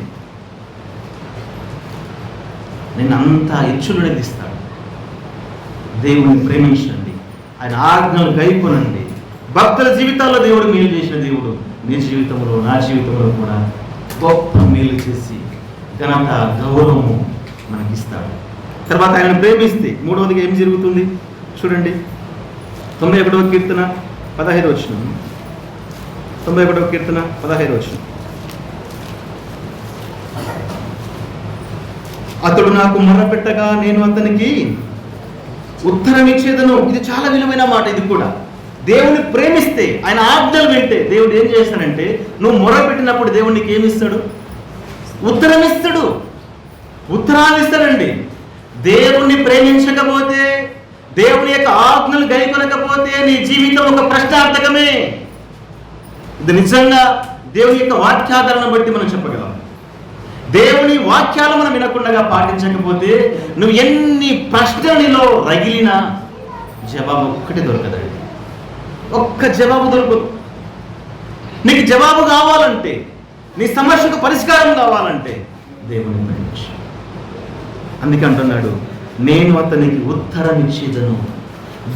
నేను అంతా హెచ్చులు తీస్తాడు. దేవుడిని ప్రేమించండి, ఆయన ఆజ్ఞలు గైకొనండి. భక్తుల జీవితాల్లో దేవుడు మేలు చేసిన దేవుడు నీ జీవితంలో, నా జీవితంలో కూడా గొప్ప మేలు చేసి ఘనత, గౌరవము మనకిస్తాడు. తర్వాత ఆయన ప్రేమిస్తే మూడవదిగా ఏం జరుగుతుంది చూడండి. 91వ కీర్తన 15వ వచనం. 91వ కీర్తన 15వ వచనం. అతడు నాకు మొరపెట్టగా నేను అతనికి ఉత్తరం ఇచ్చేదను. ఇది చాలా విలువైన మాట. ఇది కూడా దేవుని ప్రేమిస్తే, ఆయన ఆజ్ఞలు వింటే దేవుడు ఏం చేస్తాడంటే, నువ్వు మొరపెట్టినప్పుడు దేవుడు నీకు ఏమి ఇస్తాడు? ఉత్తరం ఇస్తాడు. ఉత్తరాలు ఇస్తాడండి. దేవుణ్ణి ప్రేమించకపోతే, దేవుని యొక్క ఆజ్ఞలు గైకొనకపోతే నీ జీవితం ఒక ప్రశ్నార్థకమే. ఇది నిజంగా దేవుని యొక్క వాక్యాధారణ బట్టి మనం చెప్పగలం. దేవుని వాక్యాలు మనం వినకుండా పాటించకపోతే నువ్వు ఎన్ని ప్రశ్నలలో రగిలినా జవాబు ఒక్కటే దొరకదండి. ఒక్క జవాబు దొరకదు. నీకు జవాబు కావాలంటే, నీ సమస్యకు పరిష్కారం కావాలంటే దేవుని ప్రేమించు. అందుకే అంటున్నాడు, నేను అతనికి ఉత్తరం ఇచ్చేదను.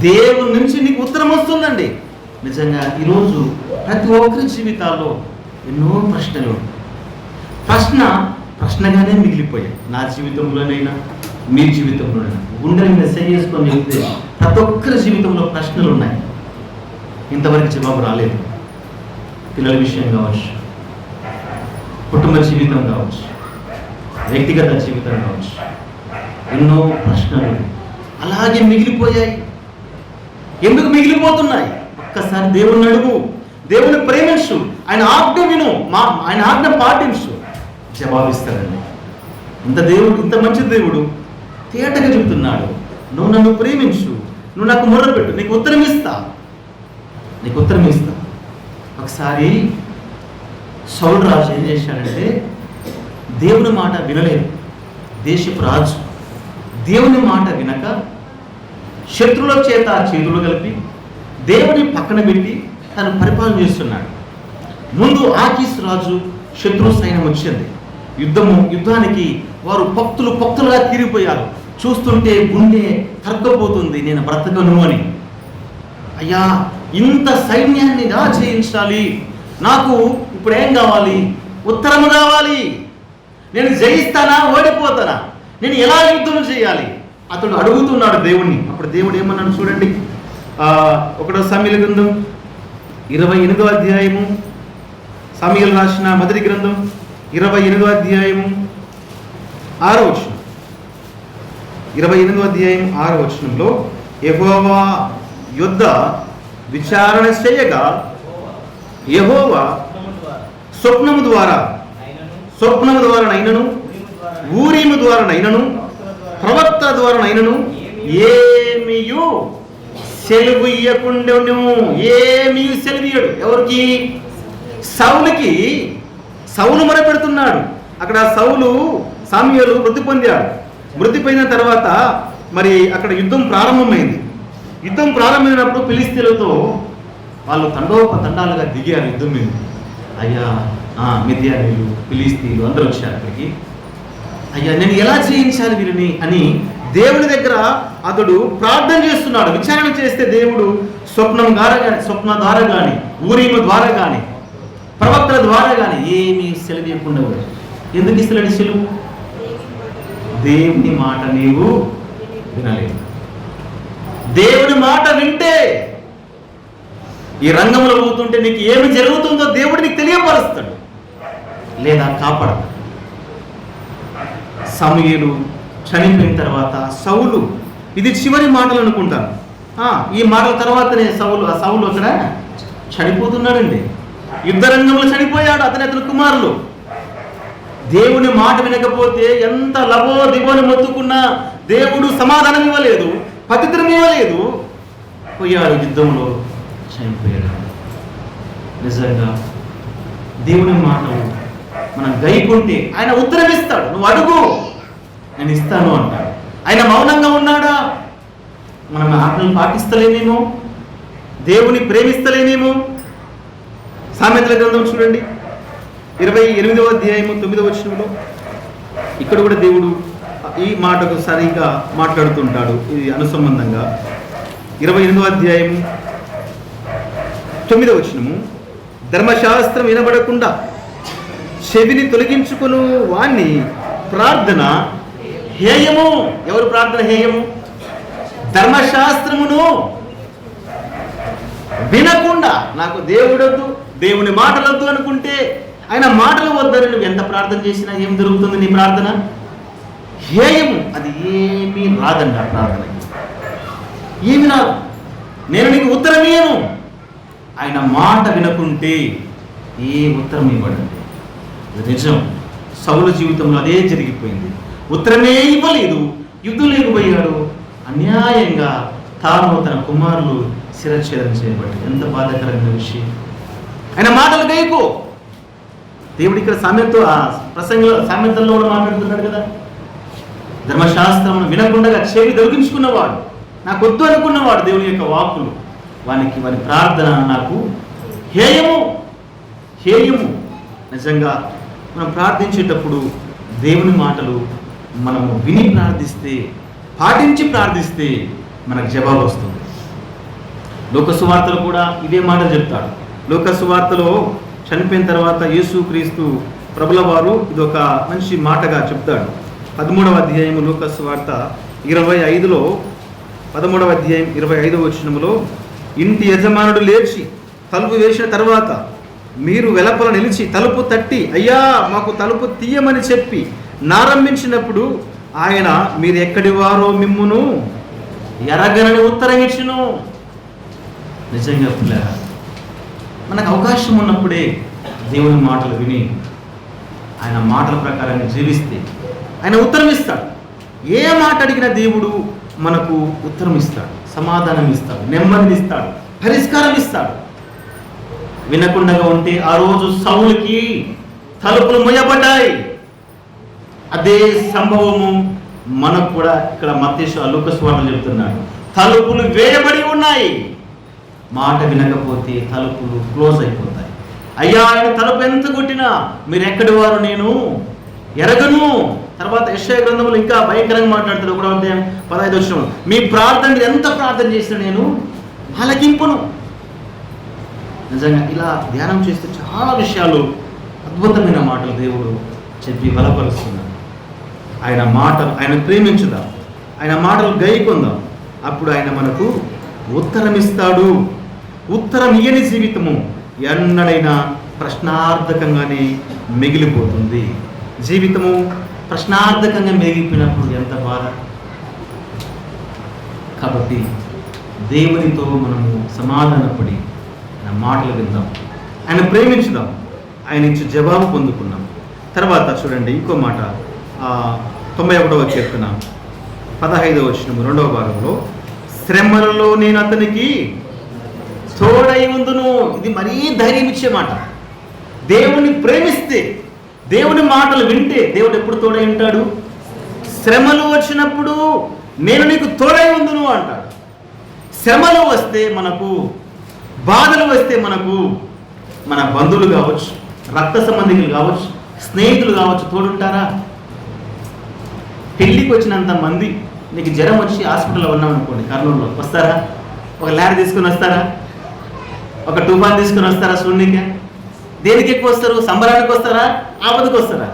దేవుని నుంచి నీకు ఉత్తరం వస్తుందండి. నిజంగా ఈరోజు ప్రతి ఒక్కరి జీవితాల్లో ఎన్నో ప్రశ్నలు, ప్రశ్నగానే మిగిలిపోయాయి. నా జీవితంలోనైనా మీ జీవితంలోనైనా గుండెని మెసేజ్ చేసుకొని చెప్తే ప్రతి ఒక్కరి జీవితంలో ప్రశ్నలు ఉన్నాయి. ఇంతవరకు జవాబు రాలేదు. పిల్లల విషయం కావచ్చు, కుటుంబ జీవితం కావచ్చు, వ్యక్తిగత జీవితం కావచ్చు, ఎన్నో ప్రశ్నలు అలాగే మిగిలిపోయాయి. ఎందుకు మిగిలిపోతున్నాయి? ఒక్కసారి దేవుణ్ణి అడుగు, దేవుని ప్రేమించు, ఆయన ఆజ్ఞ విను, ఆయన ఆజ్ఞ పాటించు, జవాబిస్తాడండి. ఇంత మంచి దేవుడు తేటగా చెబుతున్నాడు, నువ్వు నన్ను ప్రేమించు, నువ్వు నాకు మొర్రపెట్టు, నీకు ఉత్తరం ఇస్తా. ఒకసారి సౌలు రాజు ఏం చేశాడంటే, దేవుని మాట వినలేదు. దేశపు రాజు దేవుని మాట వినక శత్రువుల చేత చేతులు కలిపి దేవుని పక్కన పెట్టి తను పరిపాలన చేస్తున్నాడు. ముందు ఆకీషు రాజు శత్రు సైన్యం వచ్చింది. యుద్ధానికి వారు పక్తులుగా తీరిపోయారు. చూస్తుంటే గుండె తరగపోతుంది, నేను బ్రతకను అని. అయ్యా, ఇంత సైన్యాన్ని ఎలా జయించాలి? నాకు ఇప్పుడు ఏం కావాలి? ఉత్తరము కావాలి. నేను జయిస్తానా, ఓడిపోతానా? నేను ఎలా యుద్ధం చేయాలి? అతడు అడుగుతున్నాడు దేవుణ్ణి. అప్పుడు దేవుడు ఏమన్నాడు చూడండి. 1వ సమూయేలు గ్రంథం 28వ అధ్యాయము, సమూయేలు రాసిన మొదటి గ్రంథం 28వ అధ్యాయము 6వ వచనం. 28వ అధ్యాయం 6వ వచనంలో, యెహోవా యుద్ధ విచారణ చేయగా యెహోవా స్వప్నము ద్వారా నైనను, ఊరీము ద్వారా నైనను, ప్రవక్త ద్వారా నైనను ఏమియు సెలవు ఇయ్యకుండెను. ఏమియు సెలవియడు. ఎవరికి? సౌలుకి. సౌలు మొరపెడుతున్నాడు. అక్కడ సమూయేలు మృతి పొందాడు. మృతి పొందిన తర్వాత మరి అక్కడ యుద్ధం ప్రారంభమైంది. యుద్ధం ప్రారంభమైనప్పుడు ఫిలిష్తీయులతో వాళ్ళు తండాలుగా దిగారు యుద్ధం మీద. అయ్యా, మిద్యానీయులు, ఫిలిష్తీయులు అందరూ వచ్చారు అక్కడికి. అయ్యా, నేను ఎలా జయించాలి వీరిని అని దేవుని దగ్గర అతడు ప్రార్థన చేస్తున్నాడు. విచారణ చేస్తే దేవుడు స్వప్న ద్వారా కానీ, ఊరీము ద్వారా కానీ, ప్రవక్తల ద్వారా కానీ ఏమీ సెలవియకుండా. ఎందుకు ఇస్తలేడు సెలవు? దేవుని మాట నీవు వినలేదు. దేవుని మాట వింటే ఈ రంగంలో పోతుంటే నీకు ఏమి జరుగుతుందో దేవుడు నీకు తెలియపరుస్తాడు, లేదా కాపాడతాడు. సమూయేలు చనిపోయిన తర్వాత సౌలు ఇది చివరి మాటలు అనుకుంటాను. ఈ మాటల తర్వాతనే సౌలు అక్కడ చనిపోతున్నాడండి. యుద్ధ రంగంలో చనిపోయాడు అతని కుమారులు. దేవుని మాట వినకపోతే ఎంత లబో దిబోని మొత్తుకున్నా దేవుడు సమాధానం ఇవ్వలేదు, పతిత్రం ఇవ్వలేదు. పోయాడు, యుద్ధంలో చనిపోయాడు. నిజంగా దేవుని మాటలు మనం గైకుంటే ఆయన ఉత్తరం ఇస్తాడు. నువ్వు అడుగు, నేను ఇస్తాను అంటాడు. ఆయన మౌనంగా ఉన్నాడా? మనం ఆజ్ఞలు పాటిస్తలేనేమో, దేవుని ప్రేమిస్తలేనేమో. సామెతల గ్రంథం చూడండి, 28వ అధ్యాయము 9వ వచనంలో ఇక్కడ కూడా దేవుడు ఈ మాటకు సరిగా మాట్లాడుతుంటాడు. ఇది అనుసంబంధంగా 28వ అధ్యాయము 9వ వచనము, ధర్మశాస్త్రం వినబడకుండా చెవిని తొలగించుకును వాణ్ణి ప్రార్థన హేయము. ఎవరు ప్రార్థన హేయము? ధర్మశాస్త్రమును వినకుండా, నాకు దేవుడొద్దు, దేవుని మాటలొద్దు అనుకుంటే, ఆయన మాటలు వద్దని నువ్వు ఎంత ప్రార్థన చేసినా ఏం దొరుకుతుంది? నీ ప్రార్థన హేయము. అది ఏమీ రాదండి. ఆ ప్రార్థన ఏమి రాదు. నేను నీకు ఉత్తరం ఇయ్యను. ఆయన మాట వినకుంటే ఏ ఉత్తరం ఇవ్వడండి. నిజం, సౌలు జీవితంలో అదే జరిగిపోయింది. ఉత్తరమే ఇవ్వలేదు, యుద్ధం లేకపోయాడు. అన్యాయంగా తాను తన కుమారులు శిరఛేదం చేయబడి. ఎంత బాధాకరమైన విషయం. ఆయన మాటలు గైకో. దేవుడు ఇక్కడ సామెతల్లో కూడా మాట్లాడుతున్నాడు కదా. ధర్మశాస్త్రం వినకుండా చెవి దొరికించుకున్నవాడు, నాకు వద్దు అనుకున్నవాడు దేవుని యొక్క వాక్కులు, వారి ప్రార్థన నాకు హేయము. నిజంగా మనం ప్రార్థించేటప్పుడు దేవుని మాటలు మనము విని ప్రార్థిస్తే, పాటించి ప్రార్థిస్తే మనకు జవాబు వస్తుంది. లోకసువార్తలు కూడా ఇదే మాట చెప్తాడు. లోకసువార్తలో చనిపోయిన తర్వాత యేసుక్రీస్తు ప్రభుల వారు ఇదొక మంచి మాటగా చెప్తాడు. 13వ అధ్యాయం లోకసువార్త 25లో 13వ అధ్యాయం 25వ వచనములో, ఇంటి యజమానుడు లేచి తలుపు వేసిన తర్వాత మీరు వెలుపల నిలిచి తలుపు తట్టి, అయ్యా మాకు తలుపు తీయమని చెప్పి నారంభించినప్పుడు ఆయన మీరు ఎక్కడి వారో మిమ్మును ఎరగనని ఉత్తరం ఇచ్చును. నిజంగా పిల్లరా, మనకు అవకాశం ఉన్నప్పుడే దేవుని మాటలు విని ఆయన మాటల ప్రకారంగా జీవిస్తే ఆయన ఉత్తరం ఇస్తాడు. ఏ మాట అడిగినా దేవుడు మనకు ఉత్తరం ఇస్తాడు, సమాధానం ఇస్తాడు, నెమ్మదిని ఇస్తాడు, పరిష్కారం ఇస్తాడు. వినకుండా ఉంటే ఆ రోజు సౌలుకి తలుపులు మూయబడ్డాయి. అదే సంభవము మనకు కూడా ఇక్కడ మత్తయి లూకాసు చెబుతున్నాడు. తలుపులు వేయబడి ఉన్నాయి. మాట వినకపోతే తలుపులు క్లోజ్ అయిపోతాయి. అయ్యా ఆయన తలుపు ఎంత కొట్టినా మీరు ఎక్కడి వారు నేను ఎరగను. తర్వాత యెషయా గ్రంథంలో ఇంకా భయంకరంగా మాట్లాడుతాడు. 1వ అధ్యాయం 15వ వచనం, మీ ప్రార్థన మీరు ఎంత ప్రార్థన చేసినా నేను ఆలకింపును. నిజంగా ఇలా ధ్యానం చేస్తే చాలా విషయాలు, అద్భుతమైన మాటలు దేవుడు చెప్పి బలపరుస్తున్నాడు. ఆయన మాటలు, ఆయన ప్రేమించుదాం, ఆయన మాటలు గైకొందాం. అప్పుడు ఆయన మనకు ఉత్తరం ఇస్తాడు. ఉత్తరం ఇయ్యని జీవితము ఎన్నడైనా ప్రశ్నార్థకంగానే మిగిలిపోతుంది. జీవితము ప్రశ్నార్థకంగా మిగిలిపోయినప్పుడు ఎంత బాధ. కాబట్టి దేవునితో మనము సమాధానపడి ఆయన మాటలు విందాం, ఆయన ప్రేమించుదాం, ఆయన ఇచ్చి జవాబు పొందుకున్నాం. తర్వాత చూడండి ఇంకో మాట, 91వ కీర్తన 15వ వచనం 2వ భాగంలో, శ్రమలలో నేను అతనికి తోడై ఉందును. ఇది మరీ ధైర్యం ఇచ్చే మాట. దేవుని ప్రేమిస్తే, దేవుని మాటలు వింటే దేవుడు ఎప్పుడు తోడై ఉంటాడు? శ్రమలు వచ్చినప్పుడు నేను నీకు తోడై ఉందును అంటాడు. శ్రమలు వస్తే మనకు, బాధలు వస్తే మనకు మన బంధువులు కావచ్చు, రక్త సంబంధికులు కావచ్చు, స్నేహితులు కావచ్చు, తోడుంటారా? పెళ్ళికి వచ్చినంత మంది నీకు జ్వరం వచ్చి హాస్పిటల్లో ఉన్నాం అనుకోండి, కర్నూలులో వస్తారా? ఒక ల్యాడ్ తీసుకొని వస్తారా? ఒక తుఫాన్ తీసుకొని వస్తారా? శూన్యక దేనికి ఎక్కువ వస్తారు? సంబరానికి వస్తారా? ఆపదకు వస్తారా?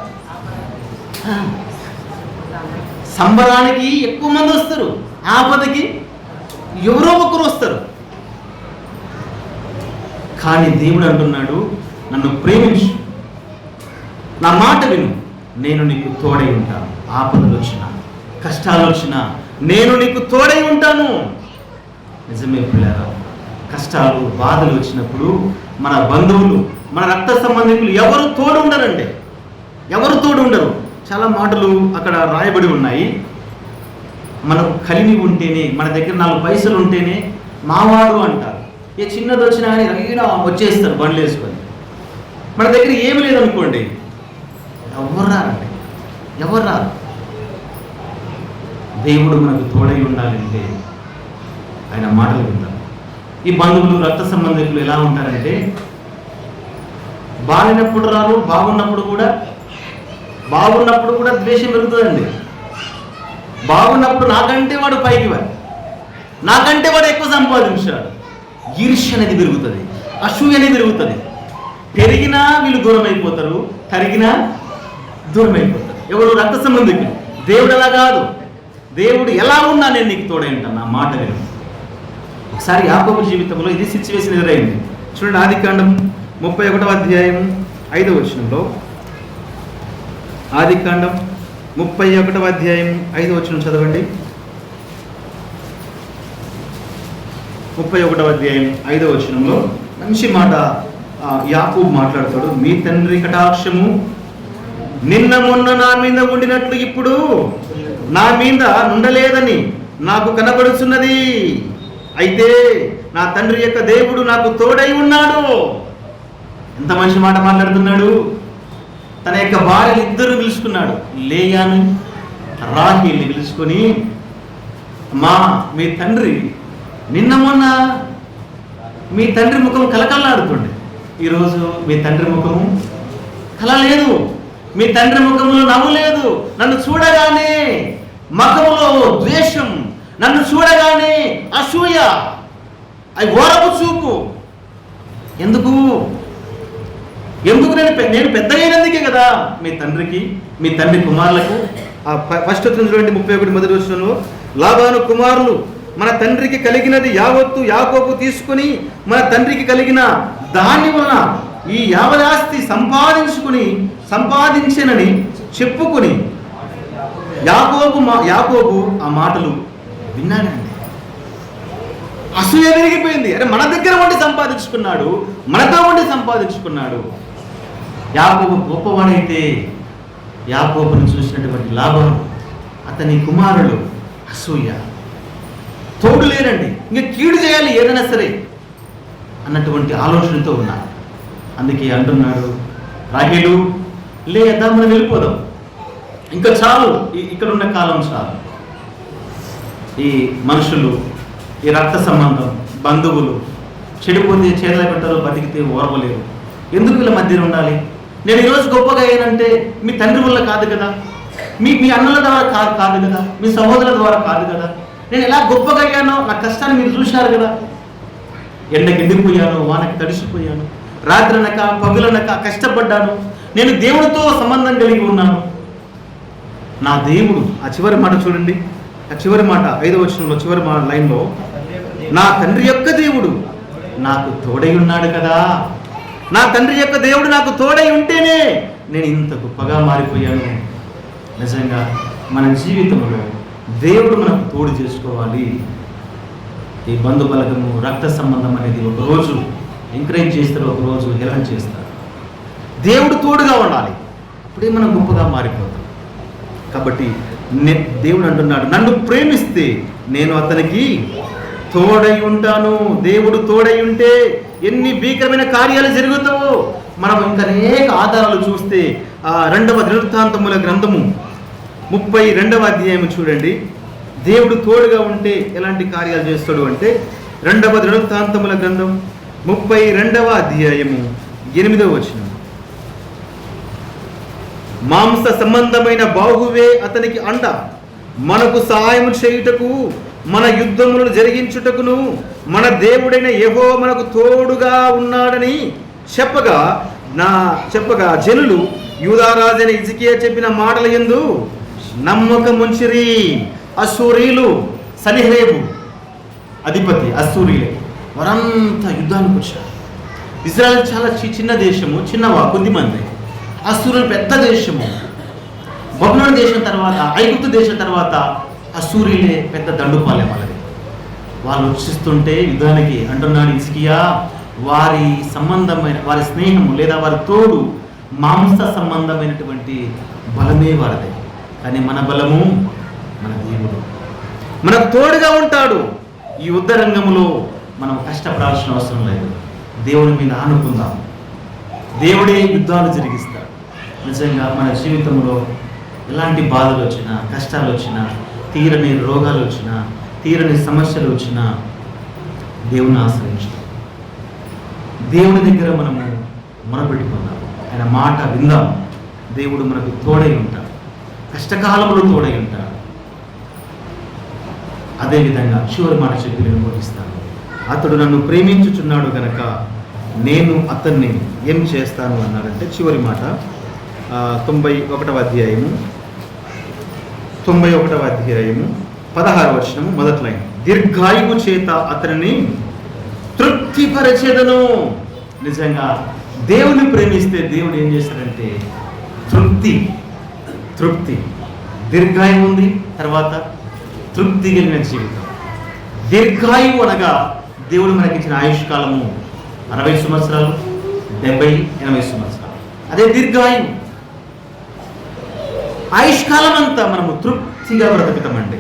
సంబరానికి ఎక్కువ మంది వస్తారు, ఆపదకి ఎవరో ఒకరు వస్తారు. కానీ దేవుడు అంటున్నాడు, నన్ను ప్రేమించు, నా మాట విను, నేను నీకు తోడై ఉంటాను. ఆపదలు వచ్చినా, కష్టాలు వచ్చినా, నేను నీకు తోడై ఉంటాను. నిజమే పిల్లరా, కష్టాలు బాధలు వచ్చినప్పుడు మన బంధువులు, మన రక్త సంబంధికులు ఎవరు తోడు ఉండరండి, ఎవరు తోడు ఉండరు. చాలా మాటలు అక్కడ రాయబడి ఉన్నాయి. మనకు కలిమి ఉంటేనే, మన దగ్గర 4 పైసలు ఉంటేనే మావాడు అంటారు. ఏ చిన్నది వచ్చినా కానీ రైనా వచ్చేస్తారు బండ్లు వేసుకొని. మన దగ్గర ఏమి లేదనుకోండి, ఎవరు రారండి, ఎవరు రారు. దేవుడు మనకు తోడై ఉండాలంటే ఆయన మాటలు వింటాం. ఈ బంధువులు, రక్త సంబంధికులు ఎలా ఉంటారంటే, బాగినప్పుడు రారు, బాగున్నప్పుడు కూడా ద్వేషం పెరుగుతుందండి. బాగున్నప్పుడు నాకంటే వాడు పైకి వాడు, నాకంటే వాడు ఎక్కువ సంపాదించాడు, ఈర్ష్య అనేది పెరుగుతుంది, అసూయ అనేది పెరుగుతుంది. పెరిగినా వీళ్ళు దూరం అయిపోతారు, తరిగినా దూరం అయిపోతారు. ఎవరు? రక్త సంబంధికులు. దేవుడు అలా కాదు. దేవుడు ఎలా ఉన్నా నేను నీకు తోడై ఉంటాను, నా మాట విను. ఒకసారి యాకోబు జీవితంలో ఇది సిచ్యువేషన్ ఎదురైంది. చూడండి, ఆదికాండం 31వ అధ్యాయం 5వ వచనంలో, ఆదికాండం 31వ అధ్యాయం 5వ వచనం చదవండి. 31వ అధ్యాయం 5వ వచనంలో మంచి మాట యాకోబు మాట్లాడతాడు. మీ తండ్రి కటాక్షము నిన్న మొన్న నా మీద ఉండినట్లు ఇప్పుడు నా మీద ఉండలేదని నాకు కనబడుచున్నది. అయితే నా తండ్రి యొక్క దేవుడు నాకు తోడై ఉన్నాడు. ఎంత మంచి మాట మాట్లాడుతున్నాడు. తన యొక్క భార్యలు ఇద్దరు పిలుచుకున్నాడు, లేయాను రాహేల్ని పిలుచుకొని, మీ తండ్రి నిన్న మొన్న మీ తండ్రి ముఖం కలకల్లాడుతుండే, ఈరోజు మీ తండ్రి ముఖము కల లేదు, మీ తండ్రి ముఖంలో నవ్వు లేదు. నన్ను చూడగానే ముఖములో ద్వేషం, నన్ను చూడగానే అసూయ, అవి ఓరపు చూపు. ఎందుకు నేను పెద్ద అయినందుకే కదా. మీ తండ్రికి, మీ తండ్రి కుమారులకు, ఫస్ట్ చూడండి 31 మొదటి వచనంలో, లాబాను కుమారులు మన తండ్రికి కలిగినది యావత్తు యాకోబు తీసుకుని మన తండ్రికి కలిగిన దాని వలన ఈ యావదాస్తి సంపాదించనని చెప్పుకుని యాకోబు ఆ మాటలు విన్నాడండి. అసూయ పెరిగిపోయింది. అరే, మన దగ్గర ఉండి సంపాదించుకున్నాడు, మనతో ఉండి సంపాదించుకున్నాడు. యాకోబు గొప్పవాడైతే యాకోబును చూసినటువంటి లాభం, అతని కుమారులు అసూయ, తోడు లేరండి, ఇంకా కీడు చేయాలి ఏదైనా సరే అన్నటువంటి ఆలోచనతో ఉన్నారు. అందుకే అంటున్నాడు, రాహేలు లేదా మనం వెళ్ళిపోదాం, ఇంకా చాలు, ఇక్కడ ఉన్న కాలం చాలు. ఈ మనుషులు, ఈ రక్త సంబంధం, బంధువులు చెడిపోతే చేతుల పెట్టరు, బతికితే ఓర్వలేరు. ఎందుకు వీళ్ళ మధ్యన ఉండాలి? నేను ఈరోజు గొప్పగా అయ్యానంటే మీ తండ్రి వల్ల కాదు కదా, మీ అన్నల ద్వారా కాదు కదా, మీ సహోదరుల ద్వారా కాదు కదా. నేను ఎలా గొప్పగా అయ్యానో నా కష్టాన్ని మీరు చూశారు కదా. ఎండకి ఎండిపోయాను, వానకి తడిసిపోయాను, రాత్రనక పగులనక కష్టపడ్డాను. నేను దేవుడితో సంబంధం కలిగి ఉన్నాను. నా దేవుడు, ఆ చివరి మాట చూడండి, ఆ చివరి మాట 5వ వచనంలో చివరి లైన్లో, నా తండ్రి యొక్క దేవుడు నాకు తోడై ఉన్నాడు కదా. నా తండ్రి యొక్క దేవుడు నాకు తోడై ఉంటేనే నేను ఇంత గొప్పగా మారిపోయాను. నిజంగా మన జీవితంలో దేవుడు మనకు తోడు చేసుకోవాలి. ఈ బంధు బలగము, రక్త సంబంధం అనేది ఒకరోజు ఎంకరేజ్ చేస్తారు, ఒకరోజు హేళన చేస్తారు. దేవుడు తోడుగా ఉండాలి, అప్పుడే మనం గొప్పగా మారిపోతాం. కాబట్టి దేవుడు అంటున్నాడు, నన్ను ప్రేమిస్తే నేను అతనికి తోడై ఉంటాను. దేవుడు తోడై ఉంటే ఎన్ని భీకరమైన కార్యాలు జరుగుతావో మనం ఇంకా అనేక ఆధారాలు చూస్తే 2వ దినవృత్తాంతముల గ్రంథము 32వ అధ్యాయం చూడండి. దేవుడు తోడుగా ఉంటే ఎలాంటి కార్యాలు చేస్తాడు అంటే, 2వ దినవృత్తాంతముల గ్రంథం 32వ అధ్యాయము 8వ వచనం, మాంస సంబంధమైన బాహువే అతనికి అండ, మనకు సహాయం చేయుటకు, మన యుద్ధములను జరిగించుటకును మన దేవుడైన యెహోవా మనకు తోడుగా ఉన్నాడని చెప్పగా జనులు యూదారాజైన హిజ్కియా చెప్పిన మాటల యందు నమ్మకముంచిరి. అశ్షూరీయులు, సన్హెరీబు అధిపతి అశ్షూరీయులు వారంతా యుద్ధానికి వచ్చారు. ఇజ్రాయెల్ చాలా చిన్న దేశము, కొద్ది మంది. అశ్షూరులు పెద్ద దేశము. బబులోను దేశం తర్వాత, ఐగుప్తు దేశం తర్వాత అసూరిలే పెద్ద దండుపాలెం వాళ్ళది. వాళ్ళు వచ్చిస్తుంటే యుద్ధానికి అంటున్నాడు హిజ్కియా, వారి సంబంధమైన వారి స్నేహము లేదా వారి తోడు మాంస సంబంధమైనటువంటి బలమే వారిదే, కానీ మన బలము మన దేవుడు మనకు తోడుగా ఉంటాడు. ఈ యుద్ధ రంగంలో మనం కష్టపడాల్సిన అవసరం లేదు. దేవుని మీద ఆనుకుందాం. దేవుడే యుద్ధాలు జరిగిస్తాడు. నిజంగా మన జీవితంలో ఎలాంటి బాధలు వచ్చినా, కష్టాలు వచ్చినా, తీరని రోగాలు వచ్చినా, తీరని సమస్యలు వచ్చినా దేవుని ఆశ్రయించుతాం. దేవుని దగ్గర మనము మొరపెట్టుకుందాం. ఆయన మాట విందాం. దేవుడు మనకు తోడై ఉంటాడు. కష్టకాలంలో తోడై ఉంటాడు. అదేవిధంగా చివరి మాట చెప్పి నేను ముగిస్తాను. అతడు నన్ను ప్రేమించుచున్నాడు గనక నేను అతన్ని ఏం చేస్తాను అన్నాడంటే చివరి మాట 91వ అధ్యాయము 16వ వచనము మొదటి లైన్. దీర్ఘాయువు చేత అతనిని తృప్తిపరచెదను. నిజంగా దేవుని ప్రేమిస్తే దేవుడు ఏం చేస్తాడంటే తృప్తి దీర్ఘాయువు ఉంది, తర్వాత తృప్తి కలిగిన జీవితం. దీర్ఘాయువు అనగా దేవుడు మనకిచ్చిన ఆయుష్కాలము 60 సంవత్సరాలు, 70, 80 సంవత్సరాలు. అదే దీర్ఘాయువు. ఆయుష్కాలం అంతా మనము తృప్తిగా బ్రతుకుతామండి.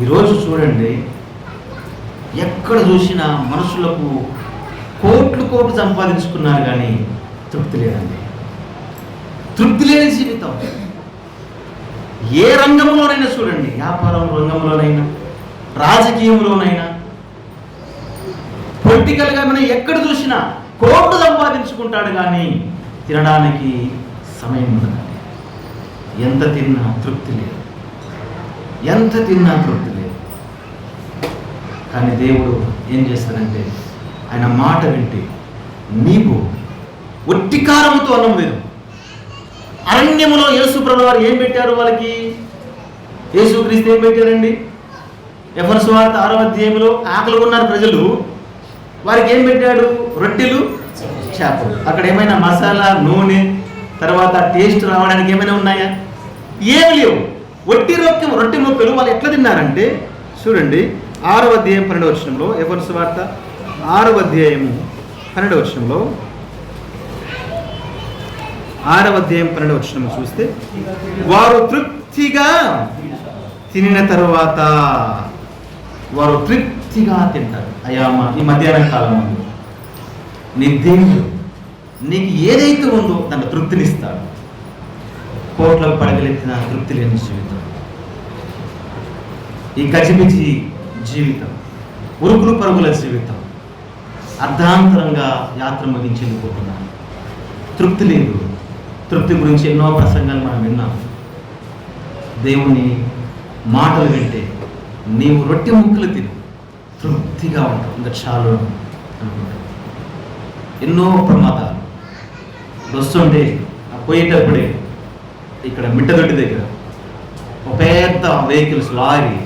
ఈరోజు చూడండి, ఎక్కడ చూసినా మనుషులకు కోట్లు సంపాదించుకున్నారు కానీ తృప్తి లేదండి. తృప్తి లేని జీవితం. ఏ రంగంలోనైనా చూడండి, వ్యాపారం రంగంలోనైనా, రాజకీయంలోనైనా, పొలిటికల్గా మనం ఎక్కడ చూసినా కోట్లు సంపాదించుకుంటాడు కానీ తినడానికి సమయం ఉండదండి. ఎంత తిన్నా తృప్తి లేదు. కానీ దేవుడు ఏం చేస్తాడంటే ఆయన మాట వింటే నీకు ఒట్టికారముతో అన్నం లేదు. అరణ్యములో యేసుప్రభువు వారు ఏం పెట్టారు వాళ్ళకి? యేసుక్రీస్తు ఏం పెట్టారండి? యోహాను సువార్త 6వ అధ్యాయంలో ఆకలి ఉన్నారు ప్రజలు, వారికి ఏం పెట్టాడు? రొట్టెలు, చేపలు. అక్కడ ఏమైనా మసాలా, నూనె, తర్వాత టేస్ట్ రావడానికి ఏమైనా ఉన్నాయా? ఏమి లేవు. రొట్టె ముక్కలు వాళ్ళు ఎట్లా తిన్నారంటే చూడండి, 6వ అధ్యాయం 12వ వచనంలో, యోహాను సువార్త 6వ అధ్యాయము 12వ వచనంలో, 6వ అధ్యాయం 12వ వచనం చూస్తే, వారు తృప్తిగా తినిన తరువాత వారు తృప్తిగా తింటారు. అయ్యా ఈ మధ్యాహ్న కాలం నీ దేవుడు నీకు ఏదైతే ఉందో దాన్ని తృప్తినిస్తాడు. కోట్లకు పడగలెత్తిన తృప్తి లేని జీవితం, ఈ గజిబిజి జీవితం, ఉరుకులు పరుగుల జీవితం, అర్ధాంతరంగా యాత్ర ముగించేందుకుపోతున్నాను. తృప్తి లేదు. తృప్తి గురించి ఎన్నో ప్రసంగాలు మనం విన్నాం. దేవుని మాటలు వింటే నీవు రొట్టె ముక్కలు తిని తృప్తిగా ఉంటావు, ఇంకా చాలు అనుకుంటావు. ఎన్నో ప్రమాదాలు వస్తుంటే పోయేటప్పుడే ఇక్కడ మిట్టదొడ్డి దగ్గర ఒక పెద్ద వెహికల్స్ లారీ,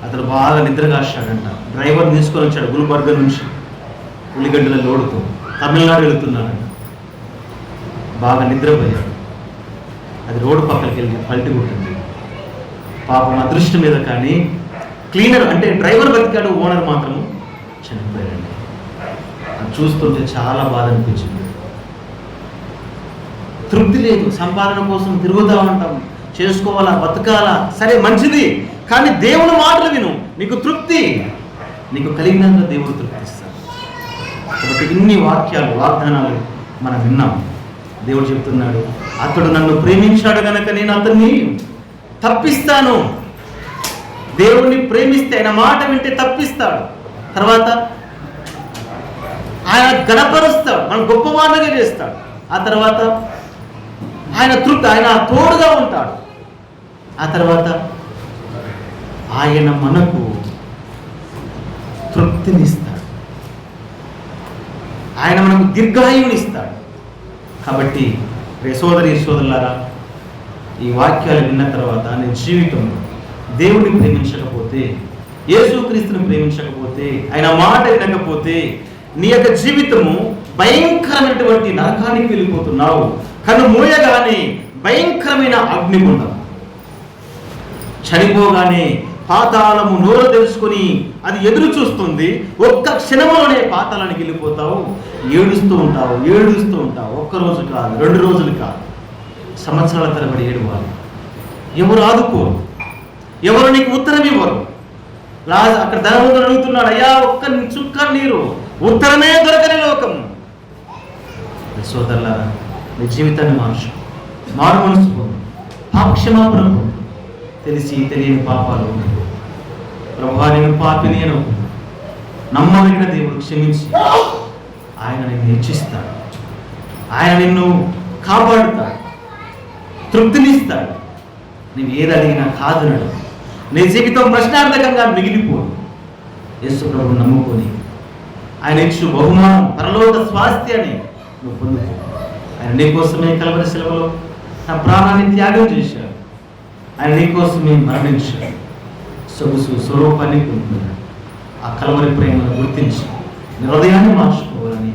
అతను బాగా నిద్రగాశాడంట. డ్రైవర్ తీసుకొని వచ్చాడు గుల్బర్గ నుంచి ఉల్లిగడ్డల లోడుతో, తమిళనాడు వెళుతున్నాడంట. బాగా నిద్రపోయాడు. అది రోడ్డు పక్కకి వెళ్ళి పల్టి కొట్టింది. పాపం అదృష్టం మీద కానీ క్లీనర్ అంటే డ్రైవర్ బతికాడు, ఓనర్ మాత్రము చనిపోయాడండి. అది చూస్తుంటే చాలా బాధ అనిపించింది. తృప్తి లేదు. సంపాదన కోసం తిరుగుతూ ఉంటాం, చేసుకోవాలా, బతకాలా, సరే మంచిది, కానీ దేవుని మాటలు విను, నీకు తృప్తి, నీకు కలిగినంత దేవుడు తృప్తిస్తాడు. కాబట్టి ఇన్ని వాక్యాలు, వాగ్దానాలు మనం విన్నాం. దేవుడు చెప్తున్నాడు, అతడు నన్ను ప్రేమించాడు కనుక నేను అతన్ని తప్పిస్తాను. దేవుడిని ప్రేమిస్తే, ఆయన మాట వింటే తప్పిస్తాడు. తర్వాత ఆయన గణపరుస్తాడు, మనం గొప్పవాళ్ళగా చేస్తాడు. ఆ తర్వాత ఆయన తోడుగా ఉంటాడు. ఆ తర్వాత ఆయన మనకు తృప్తినిస్తాడు. ఆయన మనకు దీర్ఘాయువునిస్తాడు. కాబట్టి సోదరులారా, ఈ వాక్యాలు విన్న తర్వాత నీ జీవితంలో దేవుడిని ప్రేమించకపోతే, యేసుక్రీస్తుని ప్రేమించకపోతే, ఆయన మాట వినకపోతే నీ యొక్క జీవితము భయంకరమైనటువంటి నరకానికి వెళ్ళిపోతున్నావు. కన్ను మూయగానే భయంకరమైన అగ్నిగుండం. చనిపోగానే పాతాళము నోరు తెలుసుకొని అది ఎదురు చూస్తుంది. ఒక్క క్షణంలోనే పాతాళానికి వెళ్ళిపోతావు. ఏడుస్తూ ఉంటావు. ఒక్కరోజు కాదు, 2 రోజులు కాదు, సంవత్సరాల తరబడి ఏడవాలి. ఎవరు ఆదుకోరు, ఎవరు నీకు ఉత్తరం ఇవ్వరు. అక్కడ ధనవంతుడు అడుగుతున్నాడు, అయ్యా ఒక్క చుక్క నీరు, ఉత్తరమే దొరకని లోకం. సోదరులారా, నీ జీవితాన్ని మారు మనసు పొందు, పాపక్షమాపణ పొందు. తెలిసి తెలియని పాపాలు ప్రభువా నేను పాపిని అని నమ్మదగిన దేవుడు క్షమించి ఆయన నిన్ను హెచ్చిస్తాడు, ఆయన నిన్ను కాపాడుతాడు, తృప్తినిస్తాడు. నువ్వు ఏది అడిగినా కాదునడు. నీ జీవితం ప్రశ్నార్థకంగా మిగిలిపోదు. యేసు ప్రభువు నమ్ముకొని ఆయన ఇచ్చు బహుమానం పరలోక స్వాస్థ్యాన్ని నువ్వు పొందుకో. ఆయన నీకోసమే కల్వరి శిలువలో తన ప్రాణాన్ని త్యాగం చేశాడు. ఆయన నీకోసమే మరణించాడు. సొగుసు స్వరూపాన్ని పొందుతున్నాడు. ఆ కల్వరి ప్రేమను గుర్తించి నీ హృదయాన్ని మార్చుకోవాలని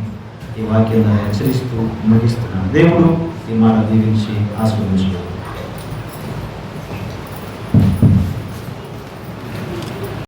ఈ వాక్యాన్ని హెచ్చరిస్తూ ముగిస్తున్నాను. దేవుడు ఈ మాట దీవించి ఆశీర్వదించుకోవాలి.